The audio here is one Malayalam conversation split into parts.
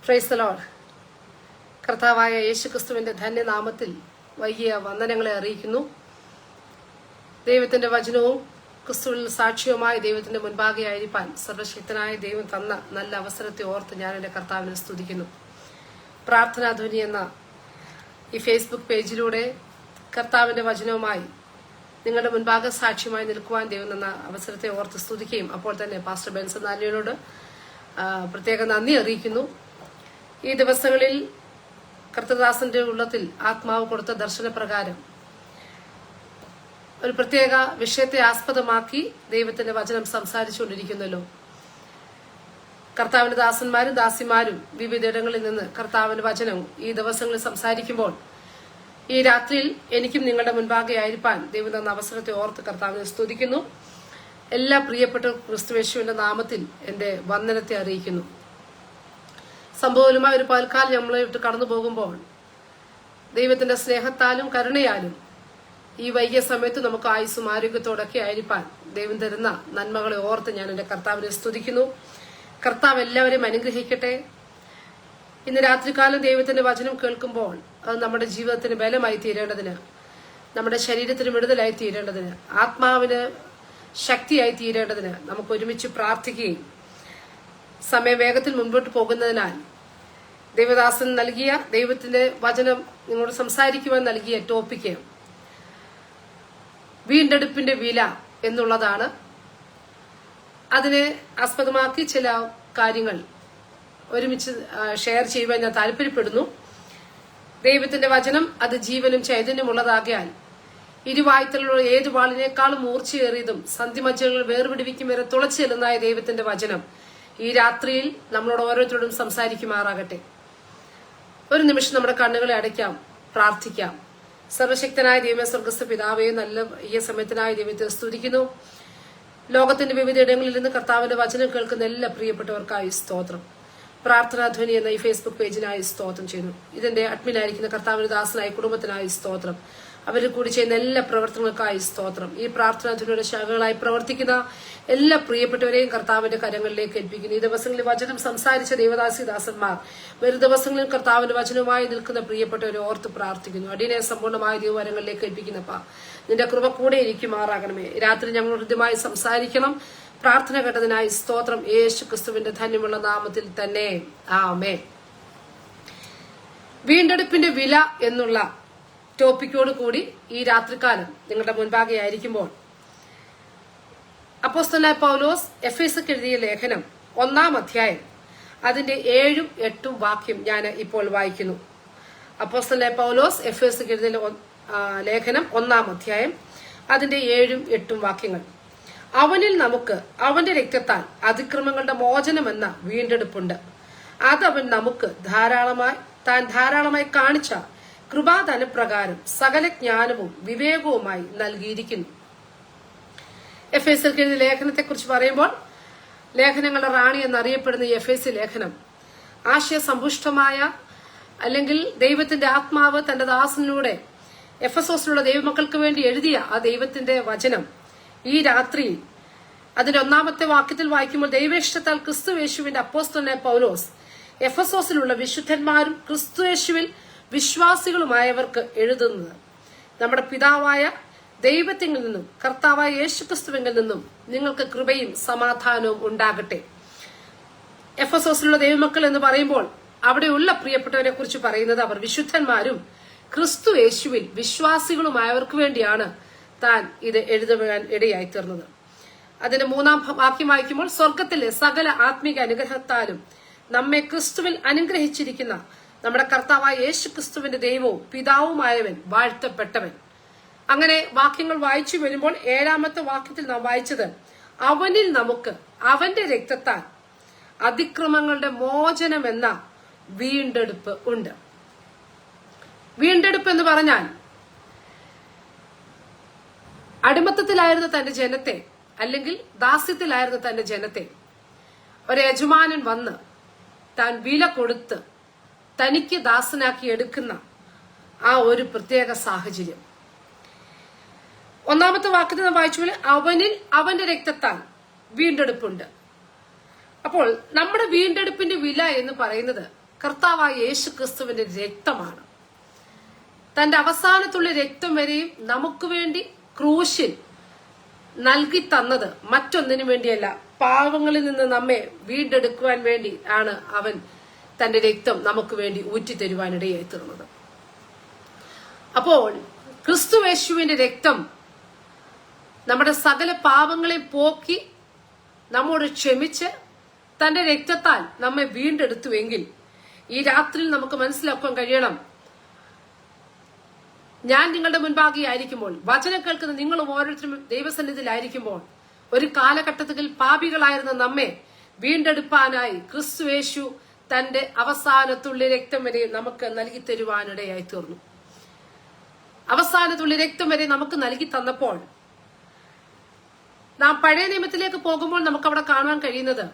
Praise the Lord. കർത്താവായ യേശുക്രിസ്തുവിന്റെ ധന്യനാമത്തിൽ വലിയ വന്ദനങ്ങളെ അറിയിക്കുന്നു. ദൈവത്തിന്റെ വചനവും ക്രിസ്തുവിൽ സാക്ഷ്യവുമായി ദൈവത്തിന്റെ മുൻപാകെ ആയിരിക്കാൻ സർവശക്തനായ ദൈവം തന്ന നല്ല അവസരത്തെ ഓർത്ത് ഞാൻ എന്റെ കർത്താവിനെ സ്തുതിക്കുന്നു. പ്രാർത്ഥനാധ്വനി എന്ന ഈ ഫേസ്ബുക്ക് പേജിലൂടെ കർത്താവിന്റെ വചനവുമായി നിങ്ങളുടെ മുൻപാകെ സാക്ഷ്യമായി നിൽക്കുവാൻ ദൈവം തന്ന അവസരത്തെ ഓർത്ത് സ്തുതിക്കുകയും അപ്പോൾ തന്നെ പാസ്റ്റർ ബെൻസൺ നാലിയോട് പ്രത്യേക നന്ദി അറിയിക്കുന്നു. ഈ ദിവസങ്ങളിൽ കർത്തദാസന്റെ ഉള്ളത്തിൽ ആത്മാവ് കൊടുത്ത ദർശനപ്രകാരം ഒരു പ്രത്യേക വിഷയത്തെ ആസ്പദമാക്കി ദൈവത്തിന്റെ വചനം സംസാരിച്ചുകൊണ്ടിരിക്കുന്നല്ലോ. കർത്താവിന്റെ ദാസന്മാരും ദാസിമാരും വിവിധയിടങ്ങളിൽ നിന്ന് കർത്താവിന്റെ വചനം ഈ ദിവസങ്ങളിൽ സംസാരിക്കുമ്പോൾ ഈ രാത്രിയിൽ എനിക്കും നിങ്ങളുടെ മുൻപാകെ ആയിരിക്കാൻ ദൈവം തന്ന അവസരത്തെ ഓർത്ത് കർത്താവിനെ സ്തുതിക്കുന്നു. എല്ലാ പ്രിയപ്പെട്ട ക്രിസ്തുയേശുവിന്റെ നാമത്തിൽ എന്റെ വന്ദനത്തെ അറിയിക്കുന്നു. സംഭവവുമായി ഒരു പൽക്കാലം നമ്മളെ വിട്ട് കടന്നു പോകുമ്പോൾ ദൈവത്തിന്റെ സ്നേഹത്താലും കരുണയാലും ഈ വൈകിയ സമയത്ത് നമുക്ക് ആയുസ്സും ആരോഗ്യത്തോടൊക്കെ ആയിരിക്കാൻ ദൈവം തരുന്ന നന്മകളെ ഓർത്ത് ഞാൻ എന്റെ കർത്താവിനെ സ്തുതിക്കുന്നു. കർത്താവ് എല്ലാവരെയും അനുഗ്രഹിക്കട്ടെ. ഇന്ന് രാത്രികാലം ദൈവത്തിന്റെ വചനം കേൾക്കുമ്പോൾ അത് നമ്മുടെ ജീവിതത്തിന് ബലമായി തീരേണ്ടതിന്, നമ്മുടെ ശരീരത്തിന് വിടുതലായി തീരേണ്ടതിന്, ആത്മാവിന് ശക്തിയായി തീരേണ്ടതിന് നമുക്ക് ഒരുമിച്ച് പ്രാർത്ഥിക്കുകയും സമയം വേഗത്തിൽ മുൻപോട്ട് പോകുന്നതിനാൽ ദേവദാസൻ നൽകിയ ദൈവത്തിന്റെ വചനം നിങ്ങളോട് സംസാരിക്കുവാൻ നൽകിയ ടോപ്പിക്ക് വീണ്ടെടുപ്പിന്റെ വില എന്നുള്ളതാണ്. അതിനെ ആസ്പദമാക്കി ചില കാര്യങ്ങൾ ഒരുമിച്ച് ഷെയർ ചെയ്യുവാൻ ഞാൻ താല്പര്യപ്പെടുന്നു. ദൈവത്തിന്റെ വചനം അത് ജീവനും ചൈതന്യമുള്ളതാകിയാൽ ഇരുവായ്ത്തലുള്ള ഏത് വാളിനേക്കാളും മൂർച്ചയേറിയതും സന്ധിമജ്ജകൾ വേർപിടിവിക്കും വരെ തുളച്ചു ചെല്ലുന്നതായ ദൈവത്തിന്റെ വചനം ഈ രാത്രിയിൽ നമ്മളോട് ഓരോരുത്തരോടും സംസാരിക്കുമാറാകട്ടെ. ഒരു നിമിഷം നമ്മുടെ കണ്ണുകളെ അടയ്ക്കാം, പ്രാർത്ഥിക്കാം. സർവശക്തനായ ദൈവമേ, സ്വർഗസ്ഥ പിതാവേ, നല്ല ഈ സമയത്തിനായ ദൈവത്തെ സ്തുതിക്കുന്നു. ലോകത്തിന്റെ വിവിധ ഇടങ്ങളിൽ നിന്ന് കർത്താവിന്റെ വചനം കേൾക്കുന്ന എല്ലാ പ്രിയപ്പെട്ടവർക്കായി സ്തോത്രം. പ്രാർത്ഥനാധ്വനി എന്ന ഈ ഫേസ്ബുക്ക് പേജിനായി സ്തോത്രം ചെയ്യുന്നു. ഇതിന്റെ അഡ്മിനായിരിക്കുന്ന കർത്താവിന്റെ ദാസനായ കുടുംബത്തിനായി സ്തോത്രം. അവരിൽ കൂടി ചെയ്യുന്ന എല്ലാ പ്രവർത്തനങ്ങൾക്കായി സ്തോത്രം. ഈ പ്രാർത്ഥനാധ്വനിയുടെ ശാഖകളായി പ്രവർത്തിക്കുന്ന എല്ലാ പ്രിയപ്പെട്ടവരെയും കർത്താവിന്റെ കരങ്ങളിലേക്ക് ഏൽപ്പിക്കുന്നു. ഈ ദിവസങ്ങളിൽ വചനം സംസാരിച്ച ദേവദാസി ദാസന്മാർ വരും ദിവസങ്ങളിൽ കർത്താവിന്റെ വചനവുമായി നിൽക്കുന്ന പ്രിയപ്പെട്ടവരെ ഓർത്ത് പ്രാർത്ഥിക്കുന്നു. അടിയനെ സമ്പൂർണ്ണമായ ദൈവവരങ്ങളിലേക്ക് ഏൽപ്പിക്കുന്നപ്പാ, നിന്റെ കൃപ കൂടെ ഇരിക്കുമാറാകണമേ. രാത്രി ഞങ്ങൾ ഹൃദ്യമായി സംസാരിക്കണം. പ്രാർത്ഥന കേട്ടതിനായി സ്തോത്രം. യേശു ക്രിസ്തുവിന്റെ ധന്യമുള്ള നാമത്തിൽ തന്നെ ആമേൻ. വീണ്ടെടുപ്പിന്റെ വില എന്നുള്ള ടോപ്പിക്കോട് കൂടി ഈ രാത്രികാലം നിങ്ങളുടെ മുൻപാകെ ആയിരിക്കുമ്പോൾ അപ്പോസ്തലനായ പൗലോസ് എഫേസർക്ക് എഴുതിയ ലേഖനം 1-ാം അധ്യായം അതിന്റെ 7-ഉം 8-ഉം വാക്യം ഞാൻ ഇപ്പോൾ വായിക്കുന്നു. അപ്പോസ്തലനായ പൗലോസ് എഫേസർക്ക് എഴുതിയ ലേഖനം 1-ാം അധ്യായം അതിന്റെ 7-ഉം 8-ഉം വാക്യങ്ങൾ. അവനിൽ നമുക്ക് അവന്റെ രക്തത്താൽ അതിക്രമങ്ങളുടെ മോചനമെന്ന വീണ്ടെടുപ്പുണ്ട്. അതവൻ നമുക്ക് ധാരാളമായി കാണിച്ച കൃപാദാനപ്രകാരം സകല ജ്ഞാനവും വിവേകവുമായി നൽകിയിരിക്കുന്നു. എഫേസ്യർക്ക് എഴുതിയ ലേഖനത്തെ കുറിച്ച് പറയുമ്പോൾ ലേഖനങ്ങളുടെ റാണി എന്നറിയപ്പെടുന്ന ഈ എഫേസ്യ ലേഖനം ആശയസമ്പുഷ്ടമായ, അല്ലെങ്കിൽ ദൈവത്തിന്റെ ആത്മാവ് തന്റെ ദാസനിലൂടെ എഫെസോസിലുള്ള ദൈവമക്കൾക്ക് വേണ്ടി എഴുതിയ ആ ദൈവത്തിന്റെ വചനം ഈ രാത്രി അതിന്റെ 1-ാമത്തെ വാക്യത്തിൽ വായിക്കുമ്പോൾ ദൈവേഷ്ടത്താൽ ക്രിസ്തുയേശുവിന്റെ അപ്പോസ്തലനായ പൗലോസ് എഫെസോസിലുള്ള വിശുദ്ധന്മാരും ക്രിസ്തുയേശുവിൽ വിശ്വാസികളുമായവർക്ക് എഴുതുന്നത്, നമ്മുടെ പിതാവായ ദൈവത്തിൽ നിന്നും കർത്താവായ യേശുക്രിസ്തുവിൽ നിന്നും നിങ്ങൾക്ക് കൃപയും സമാധാനവും ഉണ്ടാകട്ടെ. എഫെസോസിലുള്ള ദൈവമക്കൾ എന്ന് പറയുമ്പോൾ അവിടെയുള്ള പ്രിയപ്പെട്ടവരെ കുറിച്ച് പറയുന്നത് അവർ വിശുദ്ധന്മാരും ക്രിസ്തു യേശുവിൽ വിശ്വാസികളുമായവർക്ക് വേണ്ടിയാണ് താൻ ഇത് എഴുതുവാൻ ഇടയായി തീർന്നത്. അതിന്റെ 3-ാം വാക്യം വായിക്കുമ്പോൾ സ്വർഗത്തിലെ സകല ആത്മീക അനുഗ്രഹത്താലും നമ്മെ ക്രിസ്തുവിൽ അനുഗ്രഹിച്ചിരിക്കുന്ന നമ്മുടെ കർത്താവായ യേശു ക്രിസ്തുവിന്റെ ദൈവവും പിതാവുമായവൻ വാഴ്ത്തപ്പെട്ടവൻ. അങ്ങനെ വാക്യങ്ങൾ വായിച്ചു വരുമ്പോൾ 7-ാമത്തെ വാക്യത്തിൽ നാം വായിച്ചത് അവനിൽ നമുക്ക് അവന്റെ രക്തത്താൽ അതിക്രമങ്ങളുടെ മോചനമെന്ന വീണ്ടെടുപ്പ് ഉണ്ട്. വീണ്ടെടുപ്പ് എന്ന് പറഞ്ഞാൽ അടിമത്തത്തിലായിരുന്ന തന്റെ ജനത്തെ, അല്ലെങ്കിൽ ദാസ്യത്തിലായിരുന്ന തന്റെ ജനത്തെ ഒരു യജമാനൻ വന്ന് താൻ വില കൊടുത്ത് തനിക്ക് ദാസനാക്കി എടുക്കുന്ന ആ ഒരു പ്രത്യേക സാഹചര്യം. 1-ാമത്തെ വാക്യത്തിൽ നാം വായിച്ചു പോലെ അവനിൽ അവന്റെ രക്തത്താൽ വീണ്ടെടുപ്പുണ്ട്. അപ്പോൾ നമ്മുടെ വീണ്ടെടുപ്പിന്റെ വില എന്ന് പറയുന്നത് കർത്താവായ യേശു ക്രിസ്തുവിന്റെ രക്തമാണ്. തന്റെ അവസാനത്തുള്ള രക്തം വരെയും നമുക്ക് വേണ്ടി ക്രൂശിൽ നൽകി തന്നത് മറ്റൊന്നിനു വേണ്ടിയല്ല, പാവങ്ങളിൽ നിന്ന് നമ്മെ വീണ്ടെടുക്കുവാൻ വേണ്ടി ആണ് അവൻ തന്റെ രക്തം നമുക്ക് വേണ്ടി ഊറ്റിത്തരുവാനിടയായി തീർന്നത്. അപ്പോൾ ക്രിസ്തുയേശുവിന്റെ രക്തം നമ്മുടെ സകല പാപങ്ങളെ പോക്കി നമ്മോട് ക്ഷമിച്ച് തന്റെ രക്തത്താൽ നമ്മെ വീണ്ടെടുത്തുവെങ്കിൽ ഈ രാത്രിയിൽ നമുക്ക് മനസ്സിലാക്കാൻ കഴിയണം, ഞാൻ നിങ്ങളുടെ മുൻപാകെ ആയിരിക്കുമ്പോൾ, വചനം കേൾക്കുന്ന നിങ്ങളും ഓരോരുത്തരും ദൈവസന്നിധിയിലായിരിക്കുമ്പോൾ, ഒരു കാലഘട്ടത്തിൽ പാപികളായിരുന്ന നമ്മെ വീണ്ടെടുപ്പാനായി ക്രിസ്തുയേശു തന്റെ അവസാനത്തുള്ളി രക്തം വരെ നമുക്ക് നൽകി തരുവാനിടയായി തീർന്നു. അവസാനത്തുള്ളി രക്തം വരെ നമുക്ക് നൽകി തന്നപ്പോൾ നാം പഴയ നിയമത്തിലേക്ക് പോകുമ്പോൾ നമുക്ക് അവിടെ കാണാൻ കഴിയുന്നത്,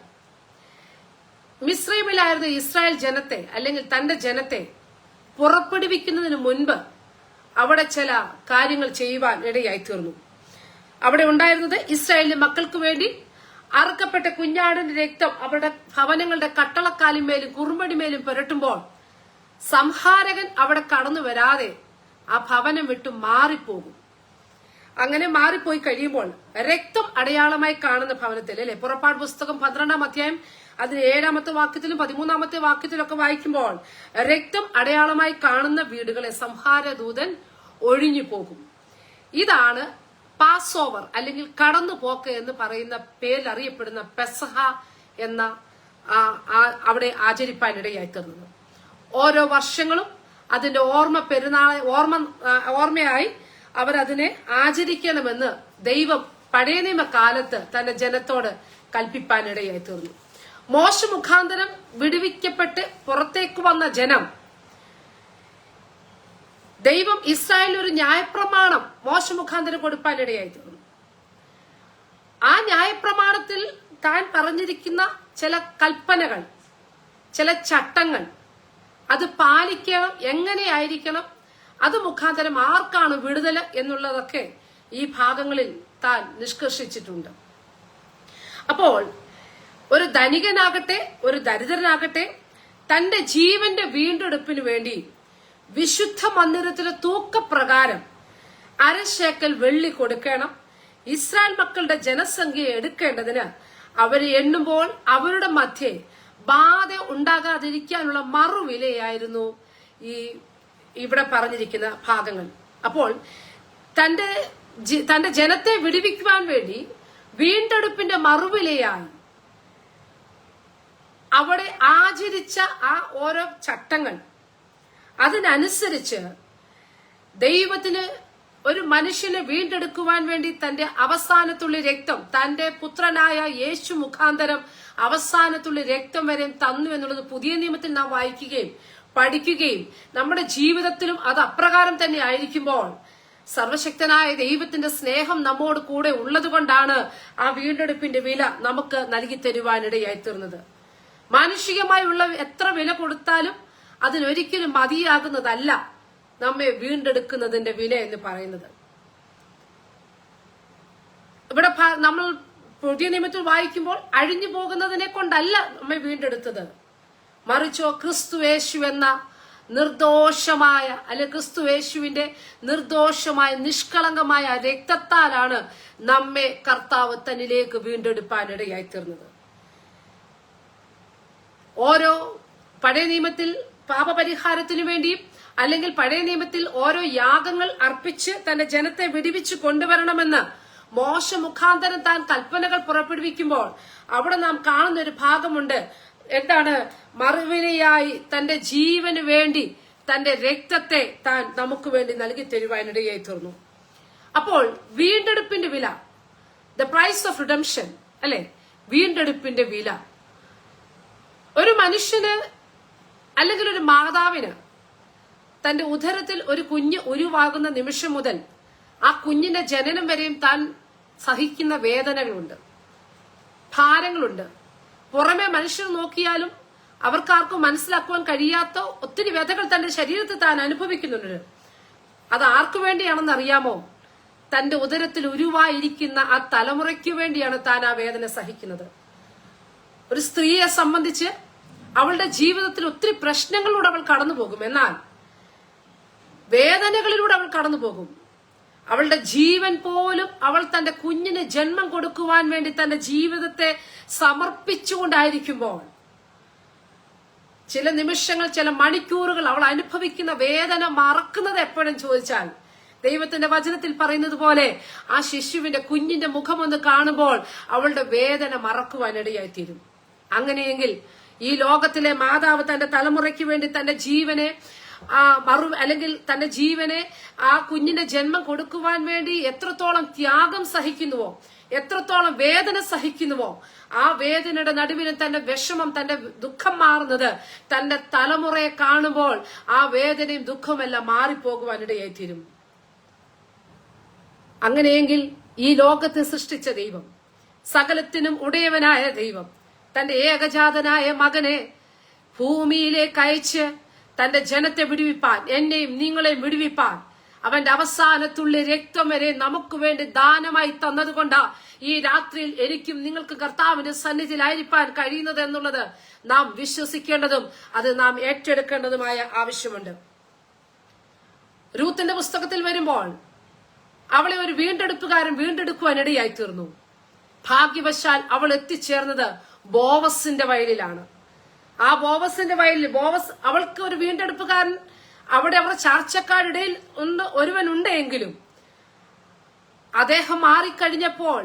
മിസ്രൈമിലായിരുന്ന ഇസ്രായേൽ ജനത്തെ അല്ലെങ്കിൽ തന്റെ ജനത്തെ പുറപ്പെടുവിക്കുന്നതിന് മുൻപ് അവിടെ ചില കാര്യങ്ങൾ ചെയ്യുവാൻ ഇടയായി തീർന്നു. അവിടെ ഉണ്ടായിരുന്നത് ഇസ്രായേലിലെ മക്കൾക്ക് വേണ്ടി അറുക്കപ്പെട്ട കുഞ്ഞാടിന്റെ രക്തം അവരുടെ ഭവനങ്ങളുടെ കട്ടളക്കാലിന്മേലും കുറുമ്പടിമേലും പുരട്ടുമ്പോൾ സംഹാരകൻ അവിടെ കടന്നു വരാതെ ആ ഭവനം വിട്ടു മാറിപ്പോകും. അങ്ങനെ മാറിപ്പോയി കഴിയുമ്പോൾ രക്തം അടയാളമായി കാണുന്ന ഭവനത്തിൽ, അല്ലെ, പുറപ്പാട് പുസ്തകം 12-ാം അധ്യായം അതിന് 7-ാമത്തെ വാക്യത്തിലും 13-ാമത്തെ വാക്യത്തിലൊക്കെ വായിക്കുമ്പോൾ രക്തം അടയാളമായി കാണുന്ന വീടുകളെ സംഹാരദൂതൻ ഒഴിഞ്ഞു പോകും. ഇതാണ് പാസ് ഓവർ അല്ലെങ്കിൽ കടന്നുപോക്ക് എന്ന് പറയുന്ന പേരിൽ അറിയപ്പെടുന്ന പെസഹ എന്ന അവിടെ ആചരിപ്പാനിടയായി തീർന്നത്. ഓരോ വർഷങ്ങളും അതിന്റെ ഓർമ്മയായി അവരതിനെ ആചരിക്കണമെന്ന് ദൈവം പഴയ നിയമകാലത്ത് തന്റെ ജനത്തോട് കൽപ്പിപ്പാനിടയായി തീർന്നു. മോശ മുഖാന്തരം വിടുവിക്കപ്പെട്ട് പുറത്തേക്ക് വന്ന ജനം, ദൈവം ഇസ്രായേലിന് ഒരു ന്യായപ്രമാണം മോശ മുഖാന്തരം കൊടുപ്പാനിടയായി തീർന്നു. ആ ന്യായപ്രമാണത്തിൽ താൻ പറഞ്ഞിരിക്കുന്ന ചില കൽപ്പനകൾ, ചില ചട്ടങ്ങൾ, അത് പാലിക്കണം, എങ്ങനെയായിരിക്കണം, അത് മുഖാന്തരം ആർക്കാണ് വിടുതൽ എന്നുള്ളതൊക്കെ ഈ ഭാഗങ്ങളിൽ താൻ നിഷ്കർഷിച്ചിട്ടുണ്ട്. അപ്പോൾ ഒരു ധനികനാകട്ടെ ഒരു ദരിദ്രനാകട്ടെ തന്റെ ജീവന്റെ വീണ്ടെടുപ്പിന് വേണ്ടി വിശുദ്ധ മന്ദിരത്തിലെ തൂക്കപ്രകാരം 1/2 ശേക്കൽ വെള്ളി കൊടുക്കണം. ഇസ്രായേൽ മക്കളുടെ ജനസംഖ്യ എടുക്കേണ്ടതിന് അവരെ എണ്ണുമ്പോൾ അവരുടെ മധ്യേ ബാധ ഉണ്ടാകാതിരിക്കാനുള്ള മറുവിലയായിരുന്നു ഇവിടെ പറഞ്ഞിരിക്കുന്ന ഭാഗങ്ങൾ. അപ്പോൾ തന്റെ ജനത്തെ വിടുവിക്കുവാൻ വേണ്ടി വീണ്ടെടുപ്പിന്റെ മറുവിലയായി അവിടെ ആചരിച്ച ആ ഓരോ ചട്ടങ്ങൾ, അതിനനുസരിച്ച് ദൈവത്തിന് ഒരു മനുഷ്യനെ വീണ്ടെടുക്കുവാൻ വേണ്ടി തന്റെ അവസാനത്തുള്ളി രക്തം തന്റെ പുത്രനായ യേശു മുഖാന്തരം അവസാനത്തുള്ളി രക്തം വരെ തന്നു എന്നുള്ളത് പുതിയ നിയമത്തിൽ നാം വായിക്കുകയും പഠിക്കുകയും നമ്മുടെ ജീവിതത്തിലും അത് അപ്രകാരം തന്നെ ആയിരിക്കുമ്പോൾ സർവശക്തനായ ദൈവത്തിന്റെ സ്നേഹം നമ്മോട് കൂടെ ഉള്ളതുകൊണ്ടാണ് ആ വീണ്ടെടുപ്പിന്റെ വില നമുക്ക് നൽകി തരുവാനിടയായി തീർന്നത്. മാനുഷികമായുള്ള എത്ര വില കൊടുത്താലും അതിനൊരിക്കലും മതിയാകുന്നതല്ല നമ്മെ വീണ്ടെടുക്കുന്നതിന്റെ വില എന്ന് പറയുന്നത്. ഇവിടെ നമ്മൾ പുതിയ നിയമത്തിൽ വായിക്കുമ്പോൾ അഴിഞ്ഞു പോകുന്നതിനെ കൊണ്ടല്ല നമ്മെ വീണ്ടെടുത്തത്, മറിച്ചോ ക്രിസ്തുയേശു എന്ന നിർദോഷമായ ക്രിസ്തുയേശുവിന്റെ നിർദോഷമായ നിഷ്കളങ്കമായ രക്തത്താലാണ് നമ്മെ കർത്താവ് തന്നിലേക്ക് വീണ്ടെടുപ്പാനിടയായി തീർന്നത്. ഓരോ പഴയ നിയമത്തിൽ പാപപരിഹാരത്തിനു വേണ്ടിയും അല്ലെങ്കിൽ പഴയ നിയമത്തിൽ ഓരോ യാഗങ്ങൾ അർപ്പിച്ച് തന്റെ ജനത്തെ വിടുവിച്ചു കൊണ്ടുവരണമെന്ന് മോശ മുഖാന്തരം താൻ കൽപ്പനകൾ പുറപ്പെടുവിക്കുമ്പോൾ അവിടെ നാം കാണുന്ന ഒരു ഭാഗമുണ്ട്. എന്താണ്? മറുവിലയായി തന്റെ ജീവന് വേണ്ടി തന്റെ രക്തത്തെ താൻ നമുക്ക് വേണ്ടി നൽകി തരുവാനിടയായി തീർന്നു. അപ്പോൾ വീണ്ടെടുപ്പിന്റെ വില, ദ പ്രൈസ് ഓഫ് റിഡംഷൻ, അല്ലെ, വീണ്ടെടുപ്പിന്റെ വില. ഒരു മനുഷ്യന് അല്ലെങ്കിൽ ഒരു മാതാവിന് തന്റെ ഉദരത്തിൽ ഒരു കുഞ്ഞ് ഉരുവാകുന്ന നിമിഷം മുതൽ ആ കുഞ്ഞിന്റെ ജനനം വരെയും താൻ സഹിക്കുന്ന വേദനകളുണ്ട്, ഭാരങ്ങളുണ്ട്. പുറമെ മനുഷ്യർ നോക്കിയാലും അവർക്കാർക്കും മനസ്സിലാക്കുവാൻ കഴിയാത്ത ഒത്തിരി വ്യഥകൾ തന്റെ ശരീരത്തിൽ താൻ അനുഭവിക്കുന്നുണ്ട്. അത് ആർക്കു വേണ്ടിയാണെന്ന് അറിയാമോ? തന്റെ ഉദരത്തിൽ ഉരുവായിരിക്കുന്ന ആ തലമുറയ്ക്ക് വേണ്ടിയാണ് താൻ ആ വേദന സഹിക്കുന്നത്. ഒരു സ്ത്രീയെ സംബന്ധിച്ച് അവളുടെ ജീവിതത്തിൽ ഒത്തിരി പ്രശ്നങ്ങളിലൂടെ അവൾ കടന്നു പോകും. എന്നാൽ വേദനകളിലൂടെ അവൾ കടന്നു പോകും. അവളുടെ ജീവൻ പോലും അവൾ തന്റെ കുഞ്ഞിന് ജന്മം കൊടുക്കുവാൻ വേണ്ടി തന്റെ ജീവിതത്തെ സമർപ്പിച്ചുകൊണ്ടായിരിക്കുമ്പോൾ ചില നിമിഷങ്ങൾ, ചില മണിക്കൂറുകൾ അവൾ അനുഭവിക്കുന്ന വേദന മറക്കുന്നത് എപ്പോഴും ചോദിച്ചാൽ, ദൈവത്തിന്റെ വചനത്തിൽ പറയുന്നത് പോലെ ആ ശിശുവിന്റെ കുഞ്ഞിന്റെ മുഖമൊന്ന് കാണുമ്പോൾ അവളുടെ വേദന മറക്കുവാനിടയായിത്തീരും. അങ്ങനെയെങ്കിൽ ഈ ലോകത്തിലെ മാതാവ് തന്റെ തലമുറയ്ക്ക് വേണ്ടി തന്റെ ജീവനെ അല്ലെങ്കിൽ തന്റെ ജീവനെ ആ കുഞ്ഞിന്റെ ജന്മം കൊടുക്കുവാൻ വേണ്ടി എത്രത്തോളം ത്യാഗം സഹിക്കുന്നുവോ, എത്രത്തോളം വേദന സഹിക്കുന്നുവോ, ആ വേദനയുടെ നടുവിലും തന്റെ വിഷമം, തന്റെ ദുഃഖം മാറുന്നത് തന്റെ തലമുറയെ കാണുമ്പോൾ ആ വേദനയും ദുഃഖമെല്ലാം മാറിപ്പോകുവാനിടയായിത്തീരും. അങ്ങനെയെങ്കിൽ ഈ ലോകത്തെ സൃഷ്ടിച്ച ദൈവം, സകലത്തിനും ഉടയവനായ ദൈവം തന്റെ ഏകജാതനായ മകനെ ഭൂമിയിലേക്ക് അയച്ച് തന്റെ ജനത്തെ വിടുവിപ്പാൻ, എന്നെയും നിങ്ങളെയും വിടുവിപ്പാൻ അവന്റെ അവസാനത്തുള്ള രക്തം വരെ നമുക്ക് വേണ്ടി ദാനമായി തന്നതുകൊണ്ടാ ഈ രാത്രിയിൽ എനിക്കും നിങ്ങൾക്ക് കർത്താവിന്റെ സന്നിധിയിലായിരിക്കാൻ കഴിയുന്നത് എന്നുള്ളത് നാം വിശ്വസിക്കേണ്ടതും അത് നാം ഏറ്റെടുക്കേണ്ടതുമായ ആവശ്യമുണ്ട്. രൂത്തിന്റെ പുസ്തകത്തിൽ വരുമ്പോൾ അവളെ ഒരു വീണ്ടെടുപ്പുകാരൻ വീണ്ടെടുക്കുവാനിടയായി തീർന്നു. ഭാഗ്യവശാൽ അവൾ എത്തിച്ചേർന്നത് ബോവസിന്റെ വയലിലാണ്. ആ ബോവസിന്റെ വയലിൽ അവൾക്ക് ഒരു വീണ്ടെടുപ്പുകാരൻ അവിടെ അവർ ചാർച്ചക്കാരിടയിൽ ഒരുവനുണ്ടെങ്കിലും അദ്ദേഹം മാറിക്കഴിഞ്ഞപ്പോൾ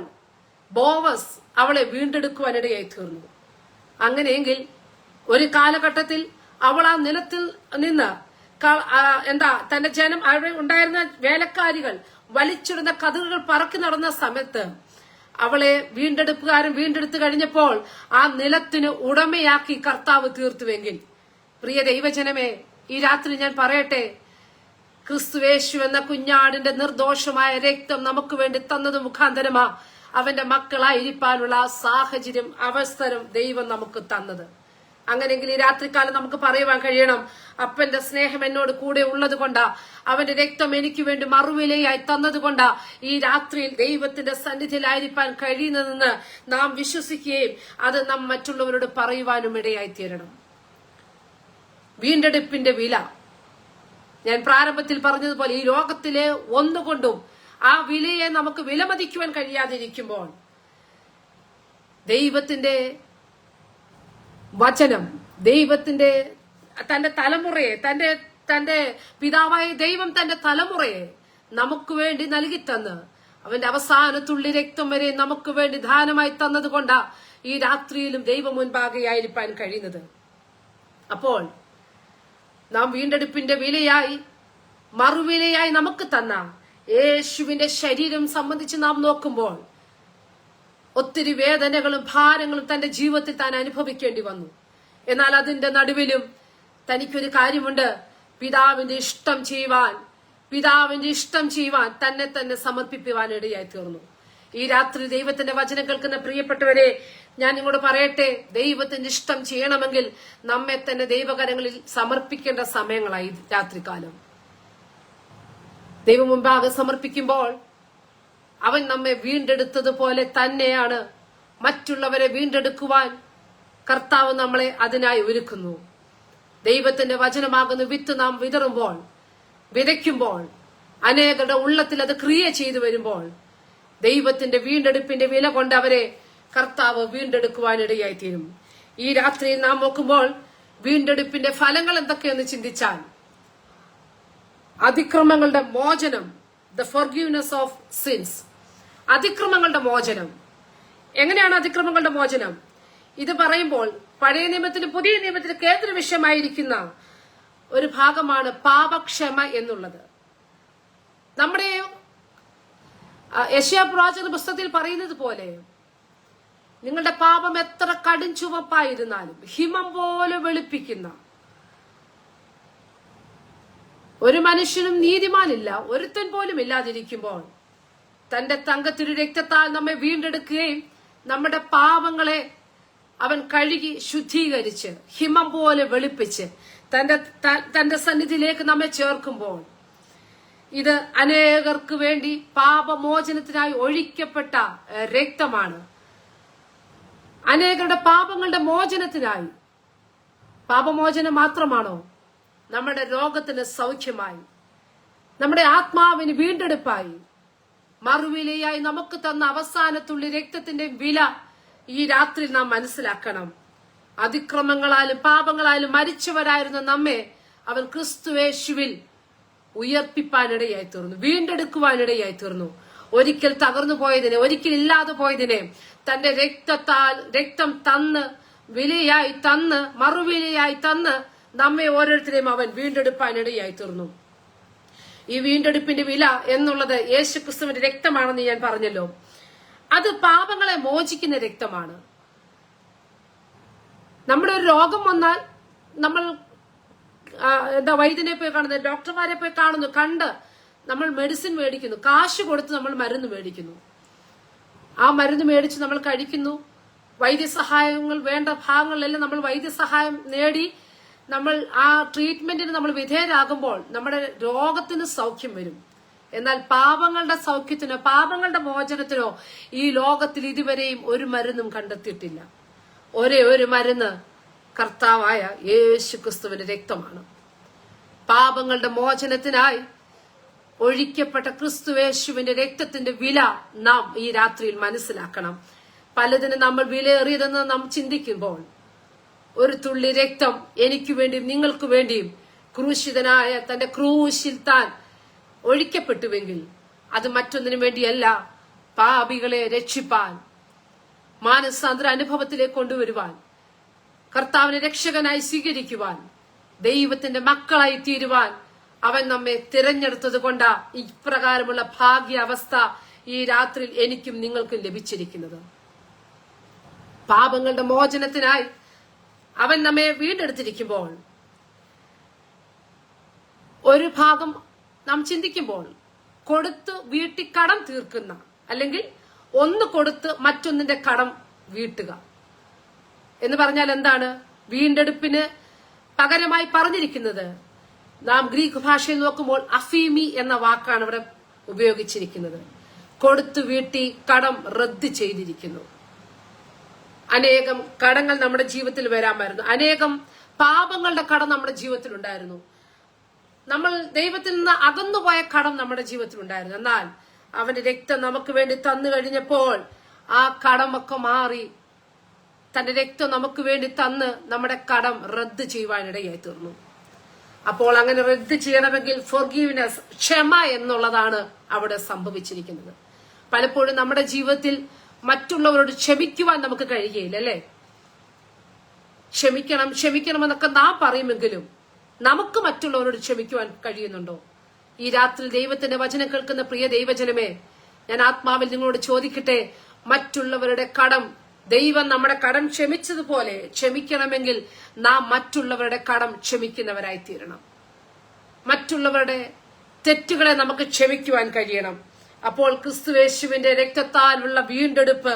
ബോവസ് അവളെ വീണ്ടെടുക്കുവാനിടയായി തീർന്നു. അങ്ങനെയെങ്കിൽ ഒരു കാലഘട്ടത്തിൽ അവൾ ആ നിലത്തിൽ നിന്ന് തന്റെ ജനം, അവിടെ ഉണ്ടായിരുന്ന വേലക്കാരികൾ വലിച്ചിടുന്ന കതിറുകൾ പറക്കി നടന്ന സമയത്ത് അവളെ വീണ്ടെടുപ്പുകാരൻ വീണ്ടെടുത്തു കഴിഞ്ഞപ്പോൾ ആ നിലത്തിന് ഉടമയാക്കി കർത്താവ് തീർത്തുവെങ്കിൽ, പ്രിയ ദൈവജനമേ, ഈ രാത്രി ഞാൻ പറയട്ടെ, ക്രിസ്തുവേശു എന്ന കുഞ്ഞാടിന്റെ നിർദോഷമായ രക്തം നമുക്ക് വേണ്ടി തന്നത് മുഖാന്തരമാ അവന്റെ മക്കളായിരിക്കാനുള്ള സാഹചര്യം, അവസരം ദൈവം നമുക്ക് തന്നത്. അങ്ങനെയെങ്കിൽ ഈ രാത്രികാലം നമുക്ക് പറയുവാൻ കഴിയണം, അപ്പന്റെ സ്നേഹം എന്നോട് കൂടെ ഉള്ളത് കൊണ്ടാ, അവന്റെ രക്തം എനിക്ക് വേണ്ടി മറുവിലയായി തന്നതുകൊണ്ടാ ഈ രാത്രിയിൽ ദൈവത്തിന്റെ സന്നിധിയിലായിരിക്കാൻ കഴിയുന്നതെന്ന് നാം വിശ്വസിക്കുകയും അത് നാം മറ്റുള്ളവരോട് പറയുവാനും ഇടയായി തീരണം. വീണ്ടെടുപ്പിന്റെ വില ഞാൻ പ്രാരംഭത്തിൽ പറഞ്ഞതുപോലെ ഈ ലോകത്തിലെ ഒന്നുകൊണ്ടും ആ വിലയെ നമുക്ക് വിലമതിക്കുവാൻ കഴിയാതിരിക്കുമ്പോൾ ദൈവത്തിന്റെ വചനം, ദൈവത്തിന്റെ തന്റെ തലമുറയെ, തന്റെ പിതാവായ ദൈവം തന്റെ തലമുറയെ നമുക്ക് വേണ്ടി നൽകി തന്ന് അവന്റെ അവസാനത്തുള്ളി രക്തം വരെ നമുക്ക് വേണ്ടി ദാനമായി തന്നതുകൊണ്ടാ ഈ രാത്രിയിലും ദൈവം മുൻപാകെയായിരിക്കാൻ കഴിയുന്നത്. അപ്പോൾ നാം വീണ്ടെടുപ്പിന്റെ വിലയായി, മറുവിലയായി നമുക്ക് തന്ന യേശുവിന്റെ ശരീരം സംബന്ധിച്ച് നാം നോക്കുമ്പോൾ ഒത്തിരി വേദനകളും ഭാരങ്ങളും തന്റെ ജീവിതത്തിൽ താൻ അനുഭവിക്കേണ്ടി വന്നു. എന്നാൽ അതിന്റെ നടുവിലും തനിക്കൊരു കാര്യമുണ്ട്, പിതാവിന്റെ ഇഷ്ടം ചെയ്യുവാൻ തന്നെ സമർപ്പിക്കുവാൻ ഇടയായി തീർന്നു. ഈ രാത്രി ദൈവത്തിന്റെ വചനം കേൾക്കുന്ന പ്രിയപ്പെട്ടവരെ, ഞാൻ നിങ്ങളോട് പറയട്ടെ, ദൈവത്തിന്റെ ഇഷ്ടം ചെയ്യണമെങ്കിൽ നമ്മെ തന്നെ ദൈവകരങ്ങളിൽ സമർപ്പിക്കേണ്ട സമയങ്ങളായി രാത്രികാലം. ദൈവം മുമ്പാകെ സമർപ്പിക്കുമ്പോൾ അവൻ നമ്മെ വീണ്ടെടുത്തതുപോലെ തന്നെയാണ് മറ്റുള്ളവരെ വീണ്ടെടുക്കുവാൻ കർത്താവ് നമ്മളെ അതിനായി ഒരുക്കുന്നു. ദൈവത്തിന്റെ വചനമാകുന്ന വിത്ത് നാം വിതയ്ക്കുമ്പോൾ അനേകരുടെ ഉള്ളത്തിൽ അത് ക്രിയ ചെയ്തു വരുമ്പോൾ ദൈവത്തിന്റെ വീണ്ടെടുപ്പിന്റെ വില കൊണ്ട് അവരെ കർത്താവ് വീണ്ടെടുക്കുവാനിടയായി തീരും. ഈ രാത്രിയിൽ നാം നോക്കുമ്പോൾ വീണ്ടെടുപ്പിന്റെ ഫലങ്ങൾ എന്തൊക്കെയെന്ന് ചിന്തിച്ചാൽ, അതിക്രമങ്ങളുടെ മോചനം, ദ ഫോർഗിവ്നെസ് ഓഫ് സിൻസ്, അതിക്രമങ്ങളുടെ മോചനം. എങ്ങനെയാണ് അതിക്രമങ്ങളുടെ മോചനം? ഇത് പറയുമ്പോൾ പഴയ നിയമത്തിലും പുതിയ നിയമത്തിലും കേന്ദ്ര വിഷയമായിരിക്കുന്ന ഒരു ഭാഗമാണ് പാപക്ഷമ എന്നുള്ളത്. നമ്മുടെ യെശയ്യാ പ്രവാചകന്റെ പുസ്തകത്തിൽ പറയുന്നത് പോലെ, നിങ്ങളുടെ പാപം എത്ര കടും ചുവപ്പായിരുന്നാലും ഹിമം പോലെ വെളുപ്പിക്കുന്ന, ഒരു മനുഷ്യനും നീതിമാനില്ല, ഒരുത്തൻ പോലും ഇല്ലാതിരിക്കുമ്പോൾ തന്റെ തങ്കത്തിരു രക്തത്താൽ നമ്മെ വീണ്ടെടുക്കുകയും നമ്മുടെ പാപങ്ങളെ അവൻ കഴുകി ശുദ്ധീകരിച്ച് ഹിമം പോലെ വെളുപ്പിച്ച് തന്റെ സന്നിധിയിലേക്ക് നമ്മെ ചേർക്കുമ്പോൾ ഇത് അനേകർക്ക് വേണ്ടി പാപമോചനത്തിനായി ഒഴിക്കപ്പെട്ട രക്തമാണ്. അനേകരുടെ പാപങ്ങളുടെ മോചനത്തിനായി പാപമോചനം മാത്രമാണോ? നമ്മുടെ രോഗത്തിന് സൗഖ്യമായി, നമ്മുടെ ആത്മാവിന് വീണ്ടെടുപ്പായി, മറുവിലയായി നമുക്ക് തന്ന അവസാനത്തുള്ളി രക്തത്തിന്റെ വില ഈ രാത്രി നാം മനസ്സിലാക്കണം. അതിക്രമങ്ങളാലും പാപങ്ങളാലും മരിച്ചവരായിരുന്ന നമ്മെ അവൻ ക്രിസ്തുയേശുവിൽ ഉയർപ്പിപ്പാനിടയായി തീർന്നു, വീണ്ടെടുക്കുവാനിടയായി തീർന്നു. ഒരിക്കൽ തകർന്നു പോയതിനെ, ഒരിക്കൽ ഇല്ലാതെ പോയതിനെ തന്റെ രക്തം തന്ന്, വിലയായി തന്ന്, മറുവിലയായി തന്ന് നമ്മെ ഓരോരുത്തരെയും അവൻ വീണ്ടെടുപ്പാനിടയായി തീർന്നു. ഈ വീണ്ടെടുപ്പിന്റെ വില എന്നുള്ളത് യേശുക്രിസ്തുവിന്റെ രക്തമാണെന്ന് ഞാൻ പറഞ്ഞല്ലോ. അത് പാപങ്ങളെ മോചിക്കുന്ന രക്തമാണ്. നമ്മുടെ ഒരു രോഗം വന്നാൽ നമ്മൾ വൈദ്യനെ പോയി കാണുന്നു, ഡോക്ടർമാരെ പോയി കാണുന്നു, കണ്ട് നമ്മൾ മെഡിസിൻ മേടിക്കുന്നു, കാശ് കൊടുത്ത് നമ്മൾ മരുന്ന് മേടിക്കുന്നു. ആ മരുന്ന് മേടിച്ച് നമ്മൾ കഴിക്കുന്നു. വൈദ്യസഹായങ്ങൾ വേണ്ട ഭാഗങ്ങളിലെല്ലാം നമ്മൾ വൈദ്യസഹായം നേടി നമ്മൾ ആ ട്രീറ്റ്മെന്റിന് നമ്മൾ വിധേയരാകുമ്പോൾ നമ്മുടെ രോഗത്തിന് സൗഖ്യം വരും. എന്നാൽ പാപങ്ങളുടെ സൗഖ്യത്തിനോ പാപങ്ങളുടെ മോചനത്തിനോ ഈ ലോകത്തിൽ ഇതുവരെയും ഒരു മരുന്നും കണ്ടെത്തിയിട്ടില്ല. ഒരേ ഒരു മരുന്ന് കർത്താവായ യേശുക്രിസ്തുവിന്റെ രക്തമാണ്. പാപങ്ങളുടെ മോചനത്തിനായി ഒഴിക്കപ്പെട്ട ക്രിസ്തുയേശുവിന്റെ രക്തത്തിന്റെ വില നാം ഈ രാത്രിയിൽ മനസ്സിലാക്കണം. പലതിനും നമ്മൾ വിലയേറിയതെന്ന് നാം ചിന്തിക്കുമ്പോൾ ഒരു തുള്ളി രക്തം എനിക്ക് വേണ്ടിയും നിങ്ങൾക്ക് വേണ്ടിയും ക്രൂശിതനായ തന്റെ ക്രൂശിൽ താൻ ഒഴിക്കപ്പെട്ടുവെങ്കിൽ അത് മറ്റൊന്നിനു വേണ്ടിയല്ല, പാപികളെ രക്ഷിപ്പാൻ, മാനസാന്തര അനുഭവത്തിലേക്ക് കൊണ്ടുവരുവാൻ, കർത്താവിനെ രക്ഷകനായി സ്വീകരിക്കുവാൻ, ദൈവത്തിന്റെ മക്കളായി തീരുവാൻ അവൻ നമ്മെ തിരഞ്ഞെടുത്തത് കൊണ്ടാ ഇപ്രകാരമുള്ള ഭാഗ്യാവസ്ഥ ഈ രാത്രിയിൽ എനിക്കും നിങ്ങൾക്കും ലഭിച്ചിരിക്കുന്നത്. പാപങ്ങളുടെ മോചനത്തിനായി അവൻ നമ്മെ വീണ്ടെടുത്തിരിക്കുമ്പോൾ ഒരു ഭാഗം നാം ചിന്തിക്കുമ്പോൾ കൊടുത്ത് വീട്ടി കടം തീർക്കുന്ന, അല്ലെങ്കിൽ ഒന്ന് കൊടുത്ത് മറ്റൊന്നിന്റെ കടം വീട്ടുക എന്ന് പറഞ്ഞാൽ എന്താണ്? വീണ്ടെടുപ്പിന് പകരമായി പറഞ്ഞിരിക്കുന്നത് നാം ഗ്രീക്ക് ഭാഷയിൽ നോക്കുമ്പോൾ അഫീമി എന്ന വാക്കാണ് ഇവിടെ ഉപയോഗിച്ചിരിക്കുന്നത്. കൊടുത്തു വീട്ടി കടം റദ്ദ് ചെയ്തിരിക്കുന്നു. അനേകം കടങ്ങൾ നമ്മുടെ ജീവിതത്തിൽ വരാമായിരുന്നു, അനേകം പാപങ്ങളുടെ കടം നമ്മുടെ ജീവിതത്തിൽ ഉണ്ടായിരുന്നു, നമ്മൾ ദൈവത്തിൽ നിന്ന് അകന്നുപോയ കടം നമ്മുടെ ജീവിതത്തിൽ ഉണ്ടായിരുന്നു. എന്നാൽ അവന്റെ രക്തം നമുക്ക് വേണ്ടി തന്നു കഴിഞ്ഞപ്പോൾ ആ കടമൊക്കെ മാറി തന്റെ രക്തം നമുക്ക് വേണ്ടി തന്ന് നമ്മുടെ കടം റദ്ദ് ചെയ്യുവാനിടയായി തീർന്നു. അപ്പോൾ അങ്ങനെ റദ്ദ് ചെയ്യണമെങ്കിൽ ഫോർഗീവ്നെസ്, ക്ഷമ എന്നുള്ളതാണ് അവിടെ സംഭവിച്ചിരിക്കുന്നത്. പലപ്പോഴും നമ്മുടെ ജീവിതത്തിൽ മറ്റുള്ളവരോട് ക്ഷമിക്കുവാൻ നമുക്ക് കഴിയുകയില്ല, അല്ലെ? ക്ഷമിക്കണം ക്ഷമിക്കണം എന്നൊക്കെ നാം പറയുമെങ്കിലും നമുക്ക് മറ്റുള്ളവരോട് ക്ഷമിക്കുവാൻ കഴിയുന്നുണ്ടോ? ഈ രാത്രി ദൈവത്തിന്റെ വചനം കേൾക്കുന്ന പ്രിയ ദൈവജനമേ, ഞാൻ ആത്മാവിൽ നിങ്ങളോട് ചോദിക്കട്ടെ, മറ്റുള്ളവരുടെ കടം ദൈവം നമ്മുടെ കടം ക്ഷമിച്ചതുപോലെ ക്ഷമിക്കണമെങ്കിൽ നാം മറ്റുള്ളവരുടെ കടം ക്ഷമിക്കുന്നവരായി തീരണം. മറ്റുള്ളവരുടെ തെറ്റുകളെ നമുക്ക് ക്ഷമിക്കുവാൻ കഴിയണം. അപ്പോൾ ക്രിസ്തുയേശുവിന്റെ രക്തത്താലുള്ള വീണ്ടെടുപ്പ്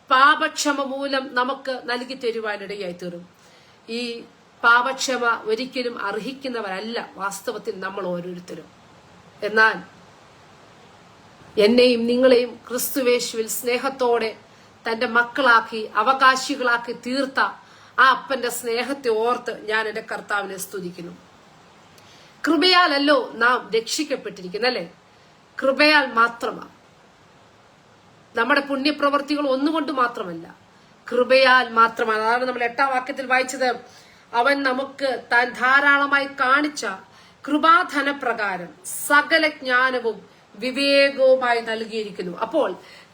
പാപക്ഷമ മൂലം നമുക്ക് നൽകി തരുവാനിടയായി തീരും. ഈ പാപക്ഷമ ഒരിക്കലും അർഹിക്കുന്നവരല്ല വാസ്തവത്തിൽ നമ്മൾ ഓരോരുത്തരും. എന്നാൽ എന്നെയും നിങ്ങളെയും ക്രിസ്തുയേശുവിൽ സ്നേഹത്തോടെ തന്റെ മക്കളാക്കി അവകാശികളാക്കി തീർത്ത ആ അപ്പന്റെ സ്നേഹത്തെ ഓർത്ത് ഞാൻ എന്റെ കർത്താവിനെ സ്തുതിക്കുന്നു. കൃപയാലല്ലോ നാം രക്ഷിക്കപ്പെട്ടിരിക്കുന്നല്ലേ? കൃപയാൽ മാത്രമാണ്. നമ്മുടെ പുണ്യപ്രവർത്തികൾ ഒന്നുകൊണ്ട് മാത്രമല്ല, കൃപയാൽ മാത്രമാണ്. അതാണ് നമ്മൾ 8-ാം വാക്യത്തിൽ വായിച്ചത്. അവൻ നമുക്ക് താൻ ധാരാളമായി കാണിച്ച കൃപാധനപ്രകാരം സകല ജ്ഞാനവും വിവേകവുമായി നൽകിയിരിക്കുന്നു. അപ്പോൾ